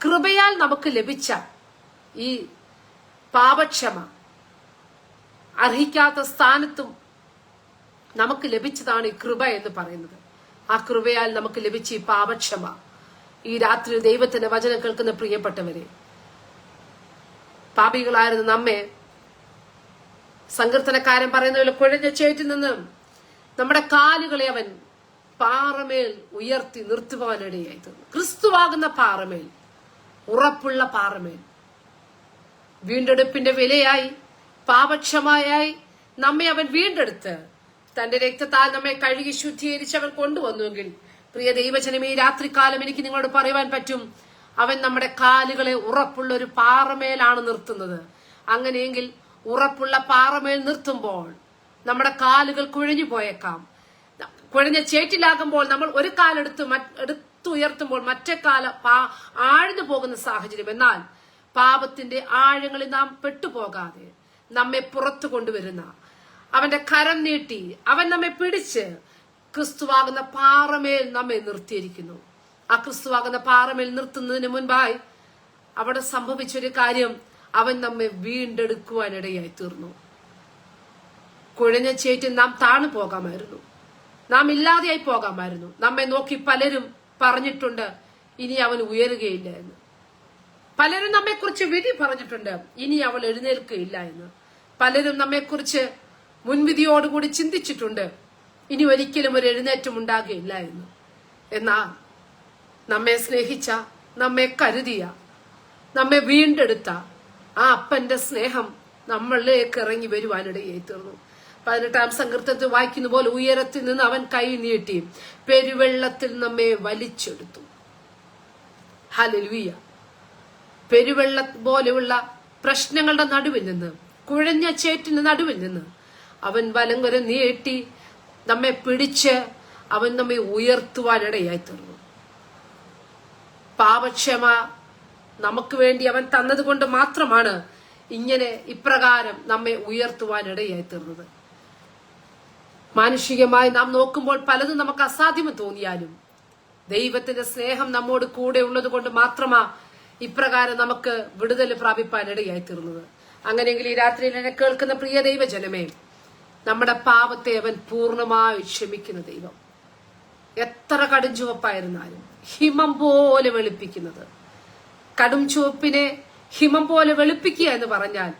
കൃപയാൽ നമുക്ക് ലഭിച്ച ഈ പാപക്ഷമ അർഹിക്കാത്ത സ്ഥാനത്തും നമുക്ക് ലഭിച്ചതാണ് ഈ കൃപ എന്ന് പറയുന്നത്. ആ കൃപയാൽ നമുക്ക് ലഭിച്ച ഈ പാപക്ഷമ ഈ രാത്രി ദൈവത്തിന്റെ വചനം കേൾക്കുന്ന പ്രിയപ്പെട്ടവരെ, പാപികളായിരുന്ന നമ്മെ സങ്കീർത്തനക്കാരൻ പറയുന്ന പോലെ കുഴഞ്ഞ ചേറ്റിൽ നിന്ന് നമ്മുടെ കാലുകളെ അവൻ പാറമേൽ ഉയർത്തി നിർത്തുവാനിടയായി തീർന്നു. ക്രിസ്തുവാകുന്ന പാറമേൽ, ഉറപ്പുള്ള പാറമേൽ വീണ്ടെടുപ്പിന്റെ വിലയായി പാപക്ഷമയായി നമ്മെ അവൻ വീണ്ടെടുത്ത് തന്റെ രക്തത്താൽ നമ്മെ കഴുകി ശുദ്ധീകരിച്ച് അവൻ കൊണ്ടുവന്നുവെങ്കിൽ പ്രിയ ദൈവജനം, ഈ രാത്രികാലം എനിക്ക് നിങ്ങളോട് പറയുവാൻ പറ്റും, അവൻ നമ്മുടെ കാലുകളെ ഉറപ്പുള്ള ഒരു പാറമേലാണ് നിർത്തുന്നത്. അങ്ങനെയെങ്കിൽ ഉറപ്പുള്ള പാറമേൽ നിർത്തുമ്പോൾ നമ്മുടെ കാലുകൾ കുഴഞ്ഞു പോയേക്കാം. കുഴഞ്ഞ ചേറ്റിലാകുമ്പോൾ നമ്മൾ ഒരു എടുത്തുയർത്തുമ്പോൾ മറ്റേ കാല ആഴ്ന്നു പോകുന്ന സാഹചര്യം. എന്നാൽ പാപത്തിന്റെ ആഴങ്ങളിൽ നാം പെട്ടുപോകാതെ നമ്മെ പുറത്തു കൊണ്ടുവരുന്ന അവന്റെ കരം നീട്ടി അവൻ നമ്മെ പിടിച്ച് ക്രിസ്തുവാകുന്ന പാറമേൽ നമ്മെ നിർത്തിയിരിക്കുന്നു. ആ ക്രിസ്തുവാകുന്ന പാറമേൽ നിർത്തുന്നതിന് മുൻപായി അവിടെ സംഭവിച്ചൊരു കാര്യം, അവൻ നമ്മെ വീണ്ടെടുക്കുവാനിടയായി തീർന്നു. കുഴഞ്ഞ ചേറ്റിൽ നാം താണു പോകാമായിരുന്നു, നാം ഇല്ലാതെയായി പോകാമായിരുന്നു. നമ്മെ നോക്കി പലരും പറഞ്ഞിട്ടുണ്ട്, ഇനി അവൻ ഉയരുകയില്ല എന്ന്. പലരും നമ്മെക്കുറിച്ച് വിധി പറഞ്ഞിട്ടുണ്ട്, ഇനി അവൾ എഴുന്നേൽക്കുകയില്ല എന്ന്. പലരും നമ്മെക്കുറിച്ച് മുൻവിധിയോടുകൂടി ചിന്തിച്ചിട്ടുണ്ട്, ഇനി ഒരിക്കലും ഒരു എഴുന്നേറ്റം ഉണ്ടാകുകയില്ല എന്ന്. എന്നാൽ നമ്മെ സ്നേഹിച്ച, നമ്മെ കരുതിയ, നമ്മെ വീണ്ടെടുത്ത ആ അപ്പന്റെ സ്നേഹം നമ്മളിലേക്ക് ഇറങ്ങി വരുവാനിടയായി തീർന്നു. 18-ാം സങ്കീർത്തനത്തിൽ വായിക്കുന്ന പോലെ, ഉയരത്തിൽ നിന്ന് അവൻ കൈ നീട്ടി പെരുവെള്ളത്തിൽ നമ്മെ വലിച്ചെടുത്തു. ഹല്ലേലൂയ. പെരുവെള്ളം പോലെയുള്ള പ്രശ്നങ്ങളുടെ നടുവിൽ നിന്ന്, കുഴഞ്ഞ ചേറ്റിന്റെ നടുവിൽ നിന്ന് അവൻ വലങ്കരം നീട്ടി നമ്മെ പിടിച്ച് അവൻ നമ്മെ ഉയർത്തുവാനിടയായി തീർന്നു. പാപക്ഷമ നമുക്ക് വേണ്ടി അവൻ തന്നതുകൊണ്ട് മാത്രമാണ് ഇങ്ങനെ ഇപ്രകാരം നമ്മെ ഉയർത്തുവാനിടയായി തീർന്നത്. മാനുഷികമായി നാം നോക്കുമ്പോൾ പലതും നമുക്ക് അസാധ്യം തോന്നിയാലും ദൈവത്തിന്റെ സ്നേഹം നമ്മോട് കൂടെ ഉള്ളത് കൊണ്ട് മാത്രമാ ഇപ്രകാരം നമുക്ക് വിടുതൽ പ്രാപിപ്പാനിടയായി തീർന്നത്. അങ്ങനെയെങ്കിൽ ഈ രാത്രിയിൽ എന്നെ കേൾക്കുന്ന പ്രിയ ദൈവജനമേ, നമ്മുടെ പാപത്തെ അവൻ പൂർണ്ണമായി ക്ഷമിക്കുന്ന ദൈവം. എത്ര കടും ചുവപ്പായിരുന്നാലും ഹിമം പോലെ വെളുപ്പിക്കുന്നത്. കടും ചുവപ്പിനെ ഹിമം പോലെ വെളുപ്പിക്കുക എന്ന് പറഞ്ഞാൽ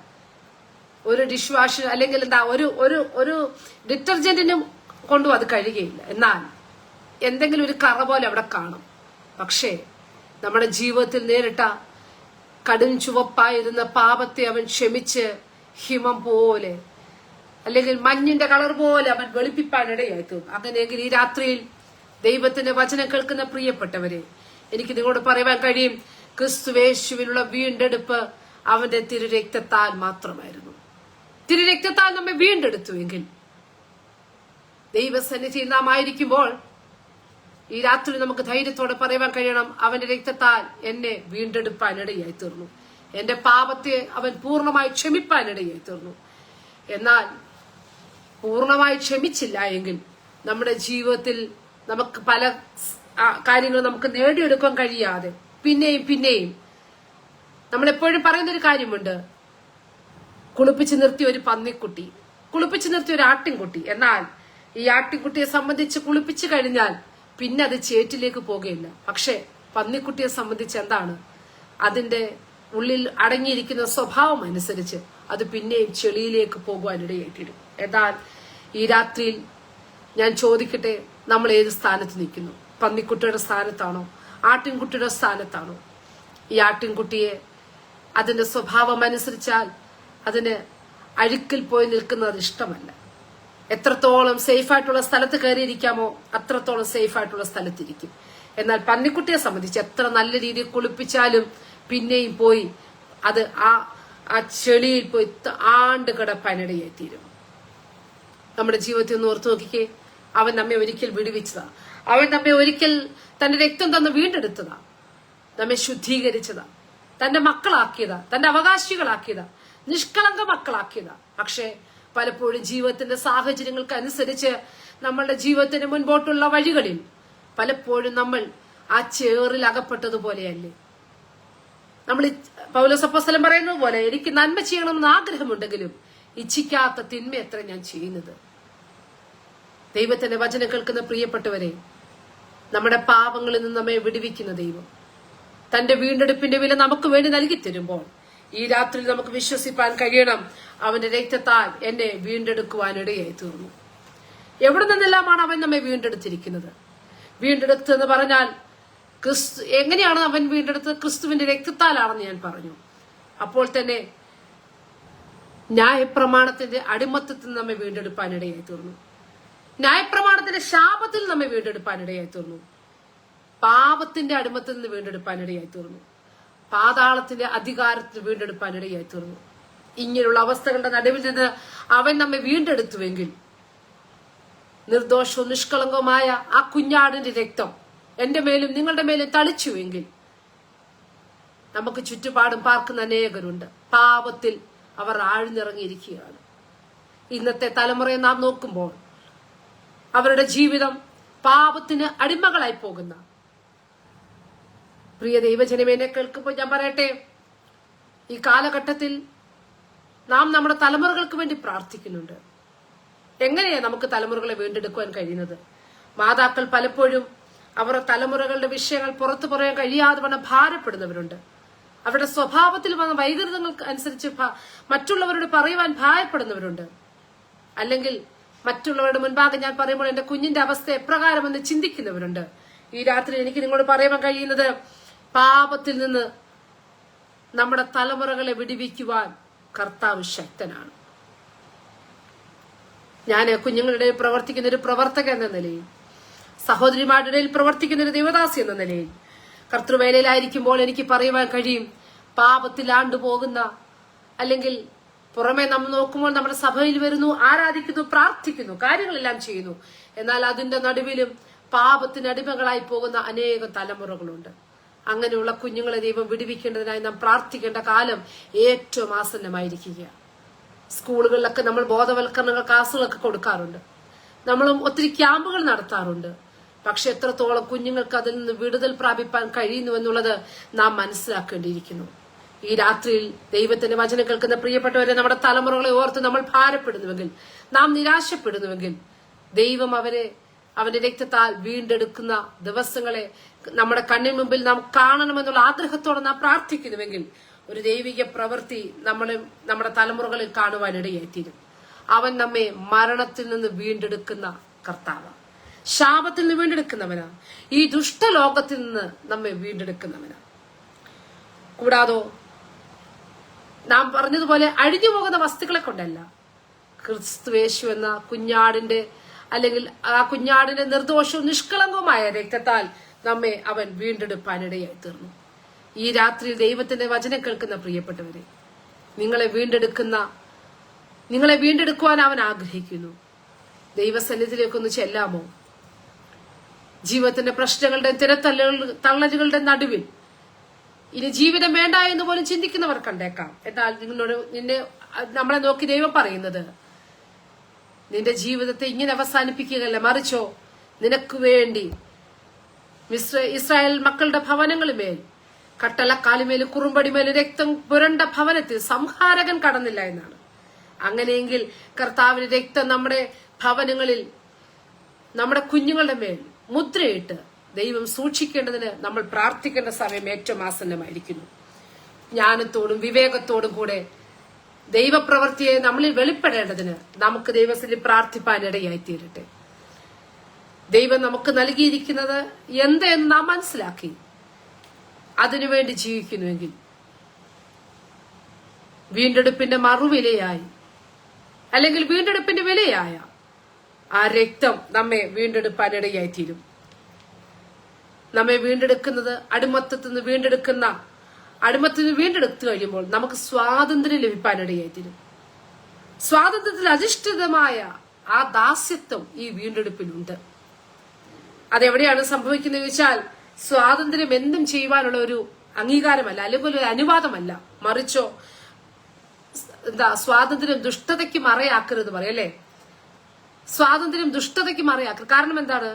ഒരു ഡിഷ് വാഷ് അല്ലെങ്കിൽ എന്താ ഒരു ഡിറ്റർജന്റിനും കൊണ്ടും അത് കഴിയുകയില്ല. എന്നാൽ എന്തെങ്കിലും ഒരു കറ പോലെ അവിടെ കാണും. പക്ഷേ നമ്മുടെ ജീവിതത്തിൽ നേരിട്ട കടും ചുവപ്പായിരുന്ന പാപത്തെ അവൻ ക്ഷമിച്ച് ഹിമം പോലെ അല്ലെങ്കിൽ മഞ്ഞിന്റെ കളർ പോലെ അവൻ വെളുപ്പിപ്പാനിടയായി തീർന്നു. അങ്ങനെയെങ്കിൽ ഈ രാത്രിയിൽ ദൈവത്തിന്റെ വചനം കേൾക്കുന്ന പ്രിയപ്പെട്ടവരെ, എനിക്ക് നിങ്ങളോട് പറയുവാൻ കഴിയും, ക്രിസ്തുവേശുവിനുള്ള വീണ്ടെടുപ്പ് അവന്റെ തിരുരക്തത്താൽ മാത്രമായിരുന്നു. തിരുരക്തത്താൽ നമ്മെ വീണ്ടെടുത്തുവെങ്കിൽ ദൈവസന്നിധിയിൽ നാം ആയിരിക്കുമ്പോൾ ഈ രാത്രി നമുക്ക് ധൈര്യത്തോടെ പറയുവാൻ കഴിയണം, അവന്റെ രക്തത്താൽ എന്നെ വീണ്ടെടുപ്പാനിടയായി തീർന്നു. എന്റെ പാപത്തെ അവൻ പൂർണ്ണമായി ക്ഷമിപ്പാനിടയായി തീർന്നു. എന്നാൽ പൂർണ്ണമായി ക്ഷമിച്ചില്ല എങ്കിൽ നമ്മുടെ ജീവിതത്തിൽ നമുക്ക് പല കാര്യങ്ങളും നമുക്ക് നേടിയെടുക്കാൻ കഴിയാതെ പിന്നെയും നമ്മളെപ്പോഴും പറയുന്നൊരു കാര്യമുണ്ട്, കുളിപ്പിച്ച് നിർത്തിയ ഒരു പന്നിക്കുട്ടി, കുളിപ്പിച്ച് നിർത്തിയ ഒരു ആട്ടിൻകുട്ടി. എന്നാൽ ഈ ആട്ടിൻകുട്ടിയെ സംബന്ധിച്ച് കുളിപ്പിച്ചു കഴിഞ്ഞാൽ പിന്നെ അത് ചേറ്റിലേക്ക് പോകുകയില്ല. പക്ഷെ പന്നിക്കുട്ടിയെ സംബന്ധിച്ച് എന്താണ്, അതിന്റെ ഉള്ളിൽ അടങ്ങിയിരിക്കുന്ന സ്വഭാവം അനുസരിച്ച് അത് പിന്നെയും ചെളിയിലേക്ക് പോകുവാനിടയായിത്തീരും. എന്നാൽ ഈ രാത്രിയിൽ ഞാൻ ചോദിക്കട്ടെ, നമ്മൾ ഏത് സ്ഥാനത്ത് നിൽക്കുന്നു? പന്നിക്കുട്ടിയുടെ സ്ഥാനത്താണോ, ആട്ടിൻകുട്ടിയുടെ സ്ഥാനത്താണോ? ഈ ആട്ടിൻകുട്ടിയെ അതിന്റെ സ്വഭാവം അനുസരിച്ചാൽ അതിന് അഴുക്കിൽ പോയി നിൽക്കുന്നത് ഇഷ്ടമല്ല. എത്രത്തോളം സേഫായിട്ടുള്ള സ്ഥലത്ത് കയറിയിരിക്കാമോ അത്രത്തോളം സേഫായിട്ടുള്ള സ്ഥലത്തിരിക്കും. എന്നാൽ പന്നിക്കുട്ടിയെ സംബന്ധിച്ച് എത്ര നല്ല രീതിയിൽ കുളിപ്പിച്ചാലും പിന്നെയും പോയി അത് ആ ചെളിയിൽ പോയി ആണ്ട് കിടപ്പാനിടയായി തീരും. നമ്മുടെ ജീവിതത്തിൽ ഒന്ന് ഓർത്തു നോക്കിക്കേ, അവൻ നമ്മെ ഒരിക്കൽ വിടുവിച്ചതാ, അവൻ നമ്മെ ഒരിക്കൽ തന്റെ രക്തം തന്ന് വീണ്ടെടുത്തതാ, നമ്മെ ശുദ്ധീകരിച്ചതാ, തന്റെ മക്കളാക്കിയതാ, തന്റെ അവകാശികളാക്കിയതാ, നിഷ്കളങ്ക മക്കളാക്കിയതാ. പക്ഷേ പലപ്പോഴും ജീവിതത്തിന്റെ സാഹചര്യങ്ങൾക്ക് അനുസരിച്ച് നമ്മളുടെ ജീവിതത്തിന് മുൻപോട്ടുള്ള വഴികളിൽ പലപ്പോഴും നമ്മൾ ആ ചേറിൽ അകപ്പെട്ടതുപോലെയല്ലേ. നമ്മൾ പൗലോസ് അപ്പോസ്തലൻ പറയുന്നത് പോലെ, എനിക്ക് നന്മ ചെയ്യണമെന്ന് ആഗ്രഹമുണ്ടെങ്കിലും ഇച്ഛിക്കാത്ത തിന്മ എത്ര ഞാൻ ചെയ്യുന്നത്. ദൈവത്തിന്റെ വചനം കേൾക്കുന്ന പ്രിയപ്പെട്ടവരെ, നമ്മുടെ പാപങ്ങളിൽ നിന്ന് നമ്മെ വിടുവിക്കുന്ന ദൈവം തന്റെ വീണ്ടെടുപ്പിന്റെ വില നമുക്ക് വേണ്ടി നൽകി തരുമ്പോൾ ഈ രാത്രി നമുക്ക് വിശ്വസിപ്പാൻ കഴിയണം, അവന്റെ രക്തത്താൽ എന്നെ വീണ്ടെടുക്കുവാനിടയായി തീർന്നു. എവിടെ നിന്നെല്ലാമാണ് അവൻ നമ്മെ വീണ്ടെടുത്തിരിക്കുന്നത്? വീണ്ടെടുത്തെന്ന് പറഞ്ഞാൽ എങ്ങനെയാണ് അവൻ വീണ്ടെടുത്തത്? ക്രിസ്തുവിന്റെ രക്തത്താലാണെന്ന് ഞാൻ പറഞ്ഞു. അപ്പോൾ തന്നെ ന്യായപ്രമാണത്തിന്റെ അടിമത്തത്തിൽ നമ്മെ വീണ്ടെടുപ്പാനിടയായി തീർന്നു. ന്യായപ്രമാണത്തിന്റെ ശാപത്തിൽ നമ്മെ വീണ്ടെടുപ്പാനിടയായി തീർന്നു. പാപത്തിന്റെ അടിമത്തിൽ നിന്ന് വീണ്ടെടുപ്പാനിടയായി തീർന്നു. പാതാളത്തിന്റെ അധികാരത്തിൽ വീണ്ടെടുപ്പാനിടയായി തീർന്നു. ഇങ്ങനെയുള്ള അവസ്ഥകളുടെ നടുവിൽ നിന്ന് അവൻ നമ്മെ വീണ്ടെടുത്തുവെങ്കിൽ, നിർദോഷവും നിഷ്കളങ്കവുമായ ആ കുഞ്ഞാടിന്റെ രക്തം എന്റെ മേലും നിങ്ങളുടെ മേലും തളിച്ചുവെങ്കിൽ, നമുക്ക് ചുറ്റുപാടും പാർക്കുന്ന അനേകരുണ്ട്. പാപത്തിൽ അവർ ആഴ്ന്നിറങ്ങിയിരിക്കുകയാണ്. ഇന്നത്തെ തലമുറയെ നാം നോക്കുമ്പോൾ അവരുടെ ജീവിതം പാപത്തിന് അടിമകളായി പോകുന്ന, പ്രിയ ദൈവജനമേനെ കേൾക്കുമ്പോൾ ഞാൻ പറയട്ടെ, ഈ കാലഘട്ടത്തിൽ നാം നമ്മുടെ തലമുറകൾക്ക് വേണ്ടി പ്രാർത്ഥിക്കുന്നുണ്ട്. എങ്ങനെയാ നമുക്ക് തലമുറകളെ വീണ്ടെടുക്കുവാൻ കഴിയുന്നത്? മാതാക്കൾ പലപ്പോഴും അവരുടെ തലമുറകളുടെ വിഷയങ്ങൾ പുറത്തു പറയാൻ കഴിയാതെ വണ്ണം ഭാരപ്പെടുന്നവരുണ്ട്. അവരുടെ സ്വഭാവത്തിൽ വന്ന വൈകൃതങ്ങൾക്ക് അനുസരിച്ച് മറ്റുള്ളവരോട് പറയുവാൻ ഭയപ്പെടുന്നവരുണ്ട്. അല്ലെങ്കിൽ മറ്റുള്ളവരുടെ മുൻപാകെ ഞാൻ പറയുമ്പോൾ എന്റെ കുഞ്ഞിന്റെ അവസ്ഥ എപ്രകാരമെന്ന് ചിന്തിക്കുന്നവരുണ്ട്. ഈ രാത്രി എനിക്ക് നിങ്ങളോട് പറയുവാൻ കഴിയുന്നത്, പാപത്തിൽ നിന്ന് നമ്മുടെ തലമുറകളെ വിടുവിക്കുവാൻ കർത്താവ് ശക്തനാണ്. ഞാൻ കുഞ്ഞുങ്ങളുടെ ഇടയിൽ പ്രവർത്തിക്കുന്ന ഒരു പ്രവർത്തക എന്ന നിലയിൽ, സഹോദരിമാരുടെ ഇടയിൽ പ്രവർത്തിക്കുന്ന ഒരു ദേവദാസി എന്ന നിലയിൽ, കർത്തൃവേലയിലായിരിക്കുമ്പോൾ എനിക്ക് പറയുവാൻ കഴിയും, പാപത്തിൽ ആണ്ടുപോകുന്ന, അല്ലെങ്കിൽ പുറമെ നമ്മൾ നോക്കുമ്പോൾ നമ്മുടെ സഭയിൽ വരുന്നു, ആരാധിക്കുന്നു, പ്രാർത്ഥിക്കുന്നു, കാര്യങ്ങളെല്ലാം ചെയ്യുന്നു, എന്നാൽ അതിന്റെ നടുവിലും പാപത്തിന് അടിമകളായി പോകുന്ന അനേകം തലമുറകളുണ്ട്. അങ്ങനെയുള്ള കുഞ്ഞുങ്ങളെ ദൈവം വിടുവിക്കേണ്ടതിനായി നാം പ്രാർത്ഥിക്കേണ്ട കാലം ഏറ്റവും ആസന്നമായിരിക്കുകയാണ്. സ്കൂളുകളിലൊക്കെ നമ്മൾ ബോധവൽക്കരണ ക്ലാസ്സുകളൊക്കെ കൊടുക്കാറുണ്ട്, നമ്മളും ഒത്തിരി ക്യാമ്പുകൾ നടത്താറുണ്ട്. പക്ഷെ എത്രത്തോളം കുഞ്ഞുങ്ങൾക്ക് അതിൽ നിന്ന് വിടുതൽ പ്രാപിപ്പാൻ കഴിയുന്നു എന്നുള്ളത് നാം മനസ്സിലാക്കേണ്ടിയിരിക്കുന്നു. ഈ രാത്രിയിൽ ദൈവത്തിന്റെ വചനം കേൾക്കുന്ന പ്രിയപ്പെട്ടവരെ, നമ്മുടെ തലമുറകളെ ഓർത്ത് നമ്മൾ ഭാരപ്പെടുന്നുവെങ്കിൽ, നാം നിരാശപ്പെടുന്നുവെങ്കിൽ, ദൈവം അവന്റെ രക്തത്താൽ വീണ്ടെടുക്കുന്ന ദിവസങ്ങളെ നമ്മുടെ കണ്ണിന് മുമ്പിൽ നാം കാണണമെന്നുള്ള ആഗ്രഹത്തോടെ നാം പ്രാർത്ഥിക്കുന്നുവെങ്കിൽ, ഒരു ദൈവിക പ്രവൃത്തി നമ്മുടെ തലമുറകളിൽ കാണുവാനിടയായിത്തീരും. അവൻ നമ്മെ മരണത്തിൽ നിന്ന് വീണ്ടെടുക്കുന്ന കർത്താവ്, ശാപത്തിൽ നിന്ന് വീണ്ടെടുക്കുന്നവനാ, ഈ ദുഷ്ടലോകത്തിൽ നിന്ന് നമ്മെ വീണ്ടെടുക്കുന്നവനാ. കൂടാതെ നാം പറഞ്ഞതുപോലെ അഴിഞ്ഞു പോകുന്ന വസ്തുക്കളെ കൊണ്ടല്ല, ക്രിസ്തുവേശു എന്ന കുഞ്ഞാടിന്റെ, അല്ലെങ്കിൽ ആ കുഞ്ഞാടിന്റെ നിർദോഷവും നിഷ്കളങ്കവുമായ രക്തത്താൽ നമ്മെ അവൻ വീണ്ടെടുപ്പാനിടയായി തീർന്നു. ഈ രാത്രി ദൈവത്തിന്റെ വചനം കേൾക്കുന്ന പ്രിയപ്പെട്ടവരെ, നിങ്ങളെ വീണ്ടെടുക്കുവാൻ അവൻ ആഗ്രഹിക്കുന്നു. ദൈവസന്നിധിയിലേക്കൊന്ന് ചെല്ലാമോ? ജീവിതത്തിന്റെ പ്രശ്നങ്ങളുടെ തള്ളലുകളുടെ നടുവിൽ ഇനി ജീവിതം വേണ്ട എന്ന് പോലും ചിന്തിക്കുന്നവർ കണ്ടേക്കാം. എന്നാൽ നമ്മളെ നോക്കി ദൈവം പറയുന്നത്, നിന്റെ ജീവിതത്തെ ഇങ്ങനെ അവസാനിപ്പിക്കുകയല്ല, മറിച്ചോ നിനക്ക് വേണ്ടി ഇസ്രായേൽ മക്കളുടെ ഭവനങ്ങളുമേൽ, കട്ടളക്കാലുമേലും കുറുമ്പടിമേലും രക്തം പുരണ്ട ഭവനത്തിൽ സംഹാരകൻ കടന്നില്ല എന്നാണ്. അങ്ങനെയെങ്കിൽ കർത്താവിന്റെ രക്തം നമ്മുടെ ഭവനങ്ങളിൽ, നമ്മുടെ കുഞ്ഞുങ്ങളുടെ മേൽ മുദ്രയിട്ട് ദൈവം സൂക്ഷിക്കേണ്ടതിന് നമ്മൾ പ്രാർത്ഥിക്കേണ്ട സമയം ഏറ്റവും ആസന്നമായിരിക്കുന്നു. ജ്ഞാനത്തോടും വിവേകത്തോടും കൂടെ ദൈവപ്രവൃത്തിയെ നമ്മളിൽ വെളിപ്പെടേണ്ടതിന് നമുക്ക് ദൈവത്തിൽ പ്രാർത്ഥിപ്പാനിടയായി തീരട്ടെ. ദൈവം നമുക്ക് നൽകിയിരിക്കുന്നത് എന്തെന്ന് നാം മനസ്സിലാക്കി അതിനുവേണ്ടി ജീവിക്കുന്നുവെങ്കിൽ, വീണ്ടെടുപ്പിന്റെ മറുവിലയായി, അല്ലെങ്കിൽ വീണ്ടെടുപ്പിന്റെ വിലയായ ആ രക്തം നമ്മെ വീണ്ടെടുപ്പാനിടയായി തീരും. നമ്മെ വീണ്ടെടുക്കുന്നത് അടിമത്തത്തിൽ നിന്ന് വീണ്ടെടുത്തു കഴിയുമ്പോൾ നമുക്ക് സ്വാതന്ത്ര്യം ലഭിക്കാനിടയായി തീരും. സ്വാതന്ത്ര്യത്തിൽ അധിഷ്ഠിതമായ ആ ദാസ്യത്വം ഈ വീണ്ടെടുപ്പിലുണ്ട്. അതെവിടെയാണ് സംഭവിക്കുന്നത് ചോദിച്ചാൽ, സ്വാതന്ത്ര്യം എന്തും ചെയ്യുവാനുള്ള ഒരു അംഗീകാരമല്ല, അല്ലെങ്കിൽ ഒരു അനുവാദമല്ല, മറിച്ചോ സ്വാതന്ത്ര്യം ദുഷ്ടതയ്ക്ക് മറയാക്കരുത് പറയല്ലേ. സ്വാതന്ത്ര്യം ദുഷ്ടതയ്ക്ക് മറയാക്കരുത്. കാരണം എന്താണ്?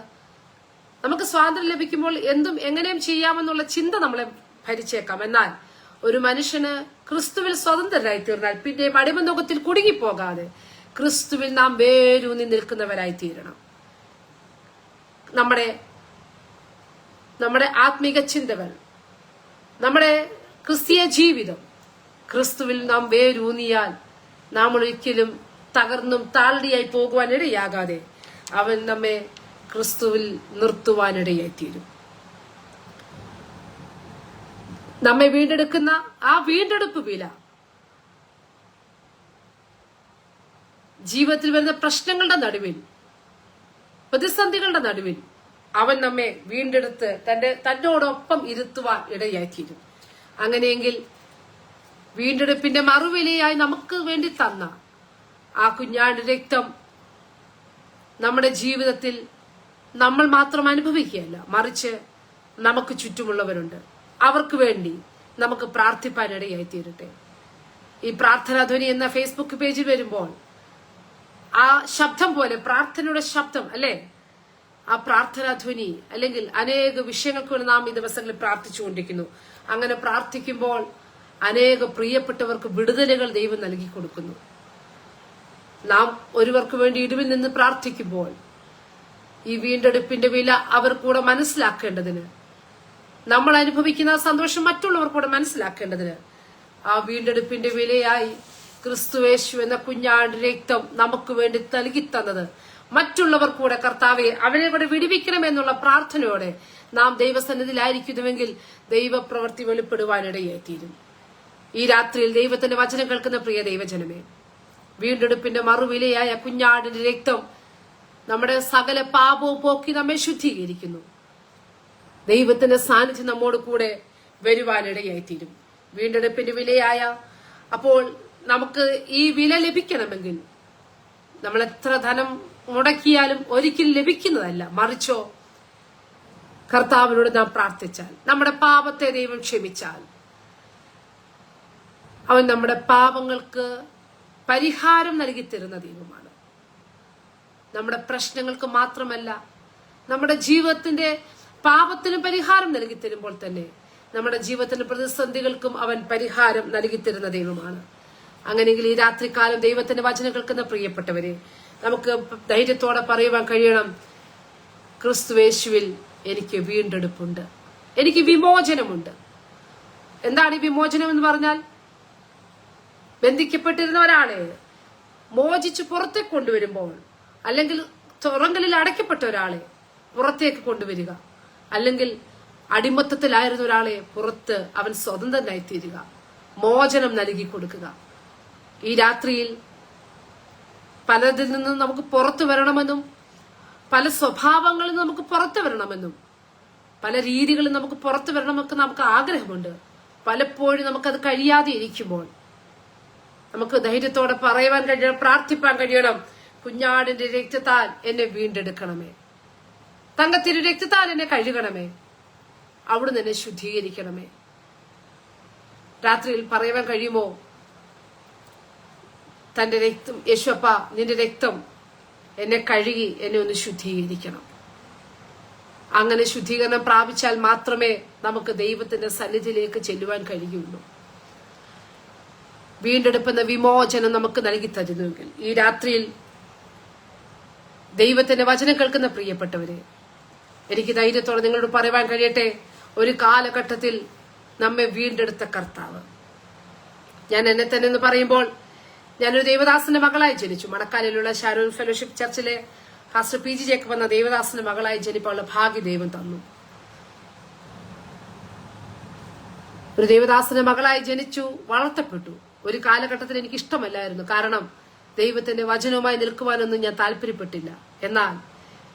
നമുക്ക് സ്വാതന്ത്ര്യം ലഭിക്കുമ്പോൾ എന്തും എങ്ങനെയും ചെയ്യാമെന്നുള്ള ചിന്ത നമ്മളെ ഭരിച്ചേക്കാം. എന്നാൽ ഒരു മനുഷ്യന് ക്രിസ്തുവിൽ സ്വതന്ത്രരായി തീർന്നാൽ പിന്നെ അടിമലോകത്തിൽ കുടുങ്ങിപ്പോകാതെ ക്രിസ്തുവിൽ നാം വേരൂന്നി നിൽക്കുന്നവരായി തീരണം. നമ്മുടെ ആത്മീക ചിന്തകൾ, നമ്മുടെ ക്രിസ്തീയ ജീവിതം ക്രിസ്തുവിൽ നാം വേരൂന്നിയാൽ നാം ഒരിക്കലും തകർന്നും താഴ്ചയായി പോകുവാൻ ഇടയാകാതെ അവൻ നമ്മെ ക്രിസ്തുവിൽ നിർത്തുവാനിടയായിത്തീരും. നമ്മെ വീണ്ടെടുക്കുന്ന ആ വീണ്ടെടുപ്പ് വില, ജീവിതത്തിൽ വരുന്ന പ്രശ്നങ്ങളുടെ നടുവിൽ, പ്രതിസന്ധികളുടെ നടുവിൽ അവൻ നമ്മെ വീണ്ടെടുത്ത് തന്നോടൊപ്പം ഇരുത്തുവാൻ ഇടയായിത്തീരും. അങ്ങനെയെങ്കിൽ വീണ്ടെടുപ്പിന്റെ മറുവിലയായി നമുക്ക് വേണ്ടി തന്ന ആ കുഞ്ഞാടിന്റെ രക്തം നമ്മുടെ ജീവിതത്തിൽ നമ്മൾ മാത്രം അനുഭവിക്കുകയല്ല, മറിച്ച് നമുക്ക് ചുറ്റുമുള്ളവരുണ്ട്. അവർക്ക് വേണ്ടി നമുക്ക് പ്രാർത്ഥിപ്പാനിടയായി തീരട്ടെ. ഈ പ്രാർത്ഥനാധ്വനി എന്ന ഫേസ്ബുക്ക് പേജിൽ വരുമ്പോൾ ആ ശബ്ദം പോലെ പ്രാർത്ഥനയുടെ ശബ്ദം അല്ലെ, ആ പ്രാർത്ഥനാധ്വനി അല്ലെങ്കിൽ അനേക വിഷയങ്ങൾക്ക് വേണ്ടി നാം ഈ ദിവസങ്ങളിൽ പ്രാർത്ഥിച്ചുകൊണ്ടിരിക്കുന്നു. അങ്ങനെ പ്രാർത്ഥിക്കുമ്പോൾ അനേക പ്രിയപ്പെട്ടവർക്ക് വിടുതലുകൾ ദൈവം നൽകി കൊടുക്കുന്നു. നാം ഒരുവർക്ക് വേണ്ടി ഇടിവിൽ നിന്ന് പ്രാർത്ഥിക്കുമ്പോൾ ഈ വീണ്ടെടുപ്പിന്റെ വില അവർ കൂടെ മനസ്സിലാക്കേണ്ടതിന്, നമ്മൾ അനുഭവിക്കുന്ന സന്തോഷം മറ്റുള്ളവർ കൂടെ മനസ്സിലാക്കേണ്ടതിന്, ആ വീണ്ടെടുപ്പിന്റെ വിലയായി ക്രിസ്തുയേശു എന്ന കുഞ്ഞാട് രക്തം നമുക്ക് വേണ്ടി നൽകി തന്നത് മറ്റുള്ളവർ കൂടെ കർത്താവെ അവരെ കൂടെ വിടുവിക്കണമെന്നുള്ള പ്രാർത്ഥനയോടെ നാം ദൈവസന്നിധിയിലായിരിക്കുന്നുവെങ്കിൽ ദൈവപ്രവൃത്തി വെളിപ്പെടുവാനിടയായിത്തീരും. ഈ രാത്രിയിൽ ദൈവത്തിന്റെ വചനം കേൾക്കുന്ന പ്രിയ ദൈവജനമേ, വീണ്ടെടുപ്പിന്റെ മറുവിലയായ കുഞ്ഞാടിന്റെ രക്തം നമ്മുടെ സകല പാപവും പോക്കി നമ്മെ ശുദ്ധീകരിക്കുന്നു. ദൈവത്തിന്റെ സാന്നിധ്യം നമ്മോട് കൂടെ വരുവാനിടയായിത്തീരും. വീണ്ടെടുപ്പിന്റെ വിലയായ, അപ്പോൾ നമുക്ക് ഈ വില ലഭിക്കണമെങ്കിൽ നമ്മൾ എത്ര ധനം മുടക്കിയാലും ഒരിക്കലും ലഭിക്കുന്നതല്ല, മറിച്ചോ കർത്താവിനോട് നാം പ്രാർത്ഥിച്ചാൽ, നമ്മുടെ പാപത്തെ ദൈവം ക്ഷമിച്ചാൽ, അവൻ നമ്മുടെ പാപങ്ങൾക്ക് പരിഹാരം നൽകി തരുന്ന ദൈവമാണ്. നമ്മുടെ പ്രശ്നങ്ങൾക്ക് മാത്രമല്ല, നമ്മുടെ ജീവിതത്തിന്റെ പാപത്തിനും പരിഹാരം നൽകി തരുമ്പോൾ തന്നെ നമ്മുടെ ജീവിതത്തിന്റെ പ്രതിസന്ധികൾക്കും അവൻ പരിഹാരം നൽകി തരുന്ന ദൈവമാണ്. അങ്ങനെയെങ്കിൽ ഈ രാത്രികാലം ദൈവത്തിന്റെ വചനം കേൾക്കുന്ന പ്രിയപ്പെട്ടവരെ, നമുക്ക് ധൈര്യത്തോടെ പറയുവാൻ കഴിയണം, ക്രിസ്തുയേശുവിൽ എനിക്ക് വീണ്ടെടുപ്പുണ്ട്, എനിക്ക് വിമോചനമുണ്ട്. എന്താണ് ഈ വിമോചനം എന്ന് പറഞ്ഞാൽ? ബന്ധിക്കപ്പെട്ടിരുന്ന ഒരാളെ മോചിച്ച് പുറത്തേക്ക് കൊണ്ടുവരുമ്പോൾ, അല്ലെങ്കിൽ തുറങ്കലിൽ അടയ്ക്കപ്പെട്ട ഒരാളെ പുറത്തേക്ക് കൊണ്ടുവരിക, അല്ലെങ്കിൽ അടിമത്തത്തിലായിരുന്ന ഒരാളെ പുറത്ത് അവൻ സ്വതന്ത്രനായി തീരുക, മോചനം നൽകി കൊടുക്കുക. ഈ രാത്രിയിൽ പലതിൽ നിന്നും നമുക്ക് പുറത്തു വരണമെന്നും, പല സ്വഭാവങ്ങളിൽ നമുക്ക് പുറത്തു വരണമെന്നും, പല രീതികളിൽ നമുക്ക് പുറത്തു വരണമെന്നൊക്കെ നമുക്ക് ആഗ്രഹമുണ്ട്. പലപ്പോഴും നമുക്കത് കഴിയാതെ ഇരിക്കുമ്പോൾ നമുക്ക് ധൈര്യത്തോടെ പറയുവാൻ കഴിയണം, പ്രാർത്ഥിപ്പാൻ കഴിയണം, കുഞ്ഞാടിന്റെ രക്തത്താൽ എന്നെ വീണ്ടെടുക്കണമേ, തങ്കത്തിരു രക്തത്താൽ എന്നെ കഴുകണമേ, അവിടുന്ന് എന്നെ ശുദ്ധീകരിക്കണമേ. രാത്രിയിൽ പറയുവാൻ കഴിയുമോ, തന്റെ രക്തം, യേശുവപ്പ നിന്റെ രക്തം എന്നെ കഴുകി എന്നെ ഒന്ന് ശുദ്ധീകരിക്കണം. അങ്ങനെ ശുദ്ധീകരണം പ്രാപിച്ചാൽ മാത്രമേ നമുക്ക് ദൈവത്തിന്റെ സന്നിധിയിലേക്ക് ചെല്ലുവാൻ കഴിയുള്ളൂ. വീണ്ടെടുപ്പെന്ന വിമോചനം നമുക്ക് നൽകി തരുന്നുവെങ്കിൽ ഈ രാത്രിയിൽ ദൈവത്തിന്റെ വചനം കേൾക്കുന്ന പ്രിയപ്പെട്ടവരെ, എനിക്ക് ധൈര്യത്തോടെ നിങ്ങളോട് പറയുവാൻ കഴിയട്ടെ, ഒരു കാലഘട്ടത്തിൽ നമ്മെ വീണ്ടെടുത്ത കർത്താവ്. ഞാൻ എന്നെ തന്നെ എന്ന് പറയുമ്പോൾ, ഞാനൊരു ദേവദാസന്റെ മകളായി ജനിച്ചു. മണക്കാലിലുള്ള ഷാരോൺ ഫെലോഷിപ്പ് ചർച്ചിലെ ഫാസ്റ്റർ പി ജി ജേക്കബ് എന്ന ദേവദാസന്റെ മകളായി ജനിപ്പാനുള്ള ഭാഗ്യ ദൈവം തന്നു. ഒരു ദേവദാസന്റെ മകളായി ജനിച്ചു, വളർത്തപ്പെട്ടു. ഒരു കാലഘട്ടത്തിൽ എനിക്ക് ഇഷ്ടമല്ലായിരുന്നു, കാരണം ദൈവത്തിന്റെ വചനവുമായി നിൽക്കുവാനൊന്നും ഞാൻ താല്പര്യപ്പെട്ടില്ല. എന്നാൽ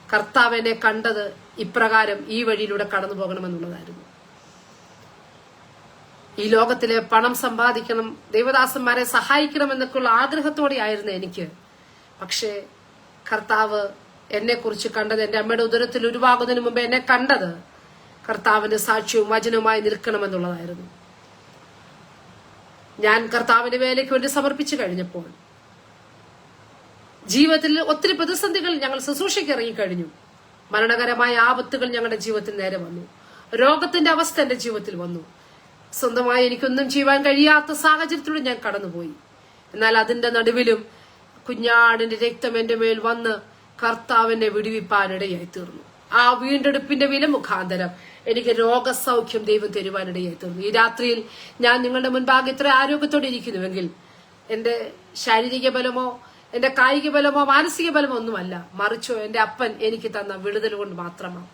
കർത്താവ് എന്നെ കണ്ടത് ഇപ്രകാരം ഈ വഴിയിലൂടെ കടന്നു പോകണമെന്നുള്ളതായിരുന്നു. ഈ ലോകത്തിലെ പണം സമ്പാദിക്കണം, ദേവദാസന്മാരെ സഹായിക്കണം എന്നൊക്കെയുള്ള ആഗ്രഹത്തോടെയായിരുന്നു എനിക്ക്. പക്ഷേ കർത്താവ് എന്നെ കുറിച്ച് കണ്ടത്, എന്റെ അമ്മയുടെ ഉദരത്തിൽ ഉരുവാകുന്നതിന് മുമ്പ് എന്നെ കണ്ടത് കർത്താവിന്റെ സാക്ഷ്യവും വചനവുമായി നിൽക്കണമെന്നുള്ളതായിരുന്നു. ഞാൻ കർത്താവിന്റെ വേലയ്ക്ക് വേണ്ടി സമർപ്പിച്ചു കഴിഞ്ഞപ്പോൾ ജീവിതത്തിൽ ഒത്തിരി പ്രതിസന്ധികൾ ഞങ്ങൾ ശുശ്രൂഷയ്ക്ക് ഇറങ്ങിക്കഴിഞ്ഞു. മരണകരമായ ആപത്തുകൾ ഞങ്ങളുടെ ജീവിതത്തിൽ നേരെ വന്നു. രോഗത്തിന്റെ അവസ്ഥ എന്റെ ജീവിതത്തിൽ വന്നു. സ്വന്തമായി എനിക്കൊന്നും ചെയ്യുവാൻ കഴിയാത്ത സാഹചര്യത്തിലൂടെ ഞാൻ കടന്നുപോയി. എന്നാൽ അതിന്റെ നടുവിലും കുഞ്ഞാടിന്റെ രക്തം എന്റെ മേൽ വന്ന് കർത്താവിനെ വിടുവിപ്പാനിടയായി തീർന്നു. ആ വീണ്ടെടുപ്പിന്റെ വില മുഖാന്തരം എനിക്ക് രോഗസൗഖ്യം ദൈവം തരുവാനിടയായി തീർന്നു. ഈ രാത്രിയിൽ ഞാൻ നിങ്ങളുടെ മുൻപാകെ ഇത്ര ആരോഗ്യത്തോടെ ഇരിക്കുന്നുവെങ്കിൽ എന്റെ ശാരീരിക ബലമോ എന്റെ കായിക ബലമോ മാനസിക ബലമോ ഒന്നുമല്ല, മറിച്ചോ എന്റെ അപ്പൻ എനിക്ക് തന്ന വിടുതൽ കൊണ്ട് മാത്രമാണ്.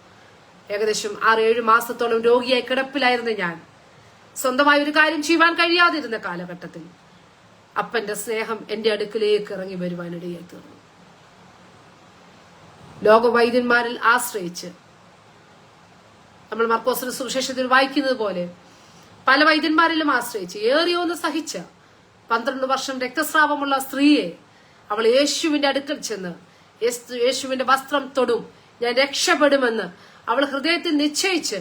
ഏകദേശം 6-7 മാസത്തോളം രോഗിയായി കിടപ്പിലായിരുന്ന ഞാൻ, സ്വന്തമായി ഒരു കാര്യം ചെയ്യുവാൻ കഴിയാതിരുന്ന കാലഘട്ടത്തിൽ അപ്പന്റെ സ്നേഹം എന്റെ അടുക്കിലേക്ക് ഇറങ്ങി വരുവാനിടയായി തീർന്നു. ലോകവൈദ്യന്മാരിൽ ആശ്രയിച്ച്, നമ്മൾ മർക്കോസിന്റെ സുവിശേഷത്തിൽ വായിക്കുന്നത് പോലെ പല വൈദ്യന്മാരിലും ആശ്രയിച്ച് ഏറിയൊന്ന് സഹിച്ച 12 വർഷം രക്തസ്രാവമുള്ള സ്ത്രീയെ അവൾ യേശുവിന്റെ അടുക്കൽ ചെന്ന് യേശുവിന്റെ വസ്ത്രം തൊടും, ഞാൻ രക്ഷപ്പെടുമെന്ന് അവൾ ഹൃദയത്തിൽ നിശ്ചയിച്ച്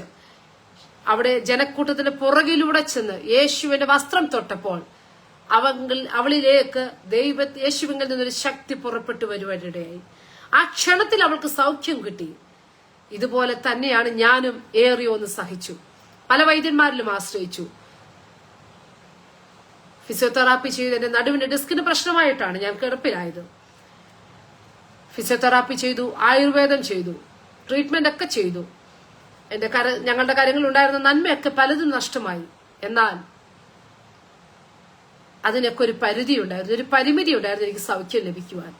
അവിടെ ജനക്കൂട്ടത്തിന്റെ പുറകിലൂടെ ചെന്ന് യേശുവിന്റെ വസ്ത്രം തൊട്ടപ്പോൾ അവളിലേക്ക് യേശുവിങ്കിൽ നിന്നൊരു ശക്തി പുറപ്പെട്ടു വരുവാനിടയായി. ആ ക്ഷണത്തിൽ അവൾക്ക് സൗഖ്യം കിട്ടി. ഇതുപോലെ തന്നെയാണ് ഞാനും ഏറിയൊന്ന് സഹിച്ചു. പല വൈദ്യന്മാരിലും ആശ്രയിച്ചു. ഫിസിയോതെറാപ്പി ചെയ്ത് എന്റെ നടുവിന്റെ ഡിസ്കിന് പ്രശ്നമായിട്ടാണ് ഞാൻ കിടപ്പിലായത്. ഫിസിയോതെറാപ്പി ചെയ്തു, ആയുർവേദം ചെയ്തു, ട്രീറ്റ്മെന്റ് ഒക്കെ ചെയ്തു. ഞങ്ങളുടെ കാര്യങ്ങൾ ഉണ്ടായിരുന്ന നന്മയൊക്കെ പലതും നഷ്ടമായി. എന്നാൽ അതിനൊക്കെ ഒരു പരിധി ഉണ്ടായിരുന്നു, ഒരു പരിമിതി ഉണ്ടായിരുന്നു എനിക്ക് സൗഖ്യം ലഭിക്കുവാൻ.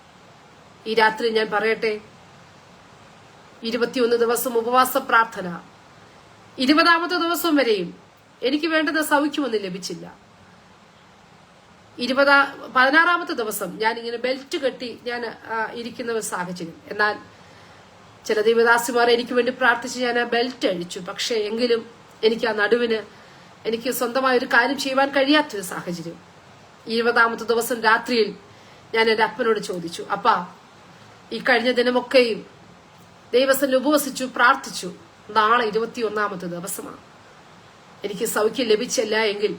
ഈ രാത്രി ഞാൻ പറയട്ടെ, 21 ദിവസം ഉപവാസ പ്രാർത്ഥന, 20ാമത്തെ ദിവസം വരെയും എനിക്ക് വേണ്ടുന്ന സൗഖ്യമൊന്നും ലഭിച്ചില്ല. 16ാമത്തെ ദിവസം ഞാൻ ഇങ്ങനെ ബെൽറ്റ് കെട്ടി ഞാൻ ഇരിക്കുന്ന ഒരു സാഹചര്യം. എന്നാൽ ചില ദൈവദാസിമാർ എനിക്ക് വേണ്ടി പ്രാർത്ഥിച്ച് ഞാൻ ആ ബെൽറ്റ് അഴിച്ചു. പക്ഷെ എങ്കിലും എനിക്ക് ആ നടുവിന് എനിക്ക് സ്വന്തമായ ഒരു കാര്യം ചെയ്യുവാൻ കഴിയാത്തൊരു സാഹചര്യം. 20ാമത്തെ ദിവസം രാത്രിയിൽ ഞാൻ എന്റെ അപ്പനോട് ചോദിച്ചു, അപ്പാ, ഈ കഴിഞ്ഞ ദിനമൊക്കെയും ദൈവസന്നിധിയിൽ ഉപവസിച്ചു, പ്രാർത്ഥിച്ചു. നാളെ 21ാമത്തെ ദിവസമാണ്. എനിക്ക് സൗഖ്യം ലഭിച്ചില്ല എങ്കിൽ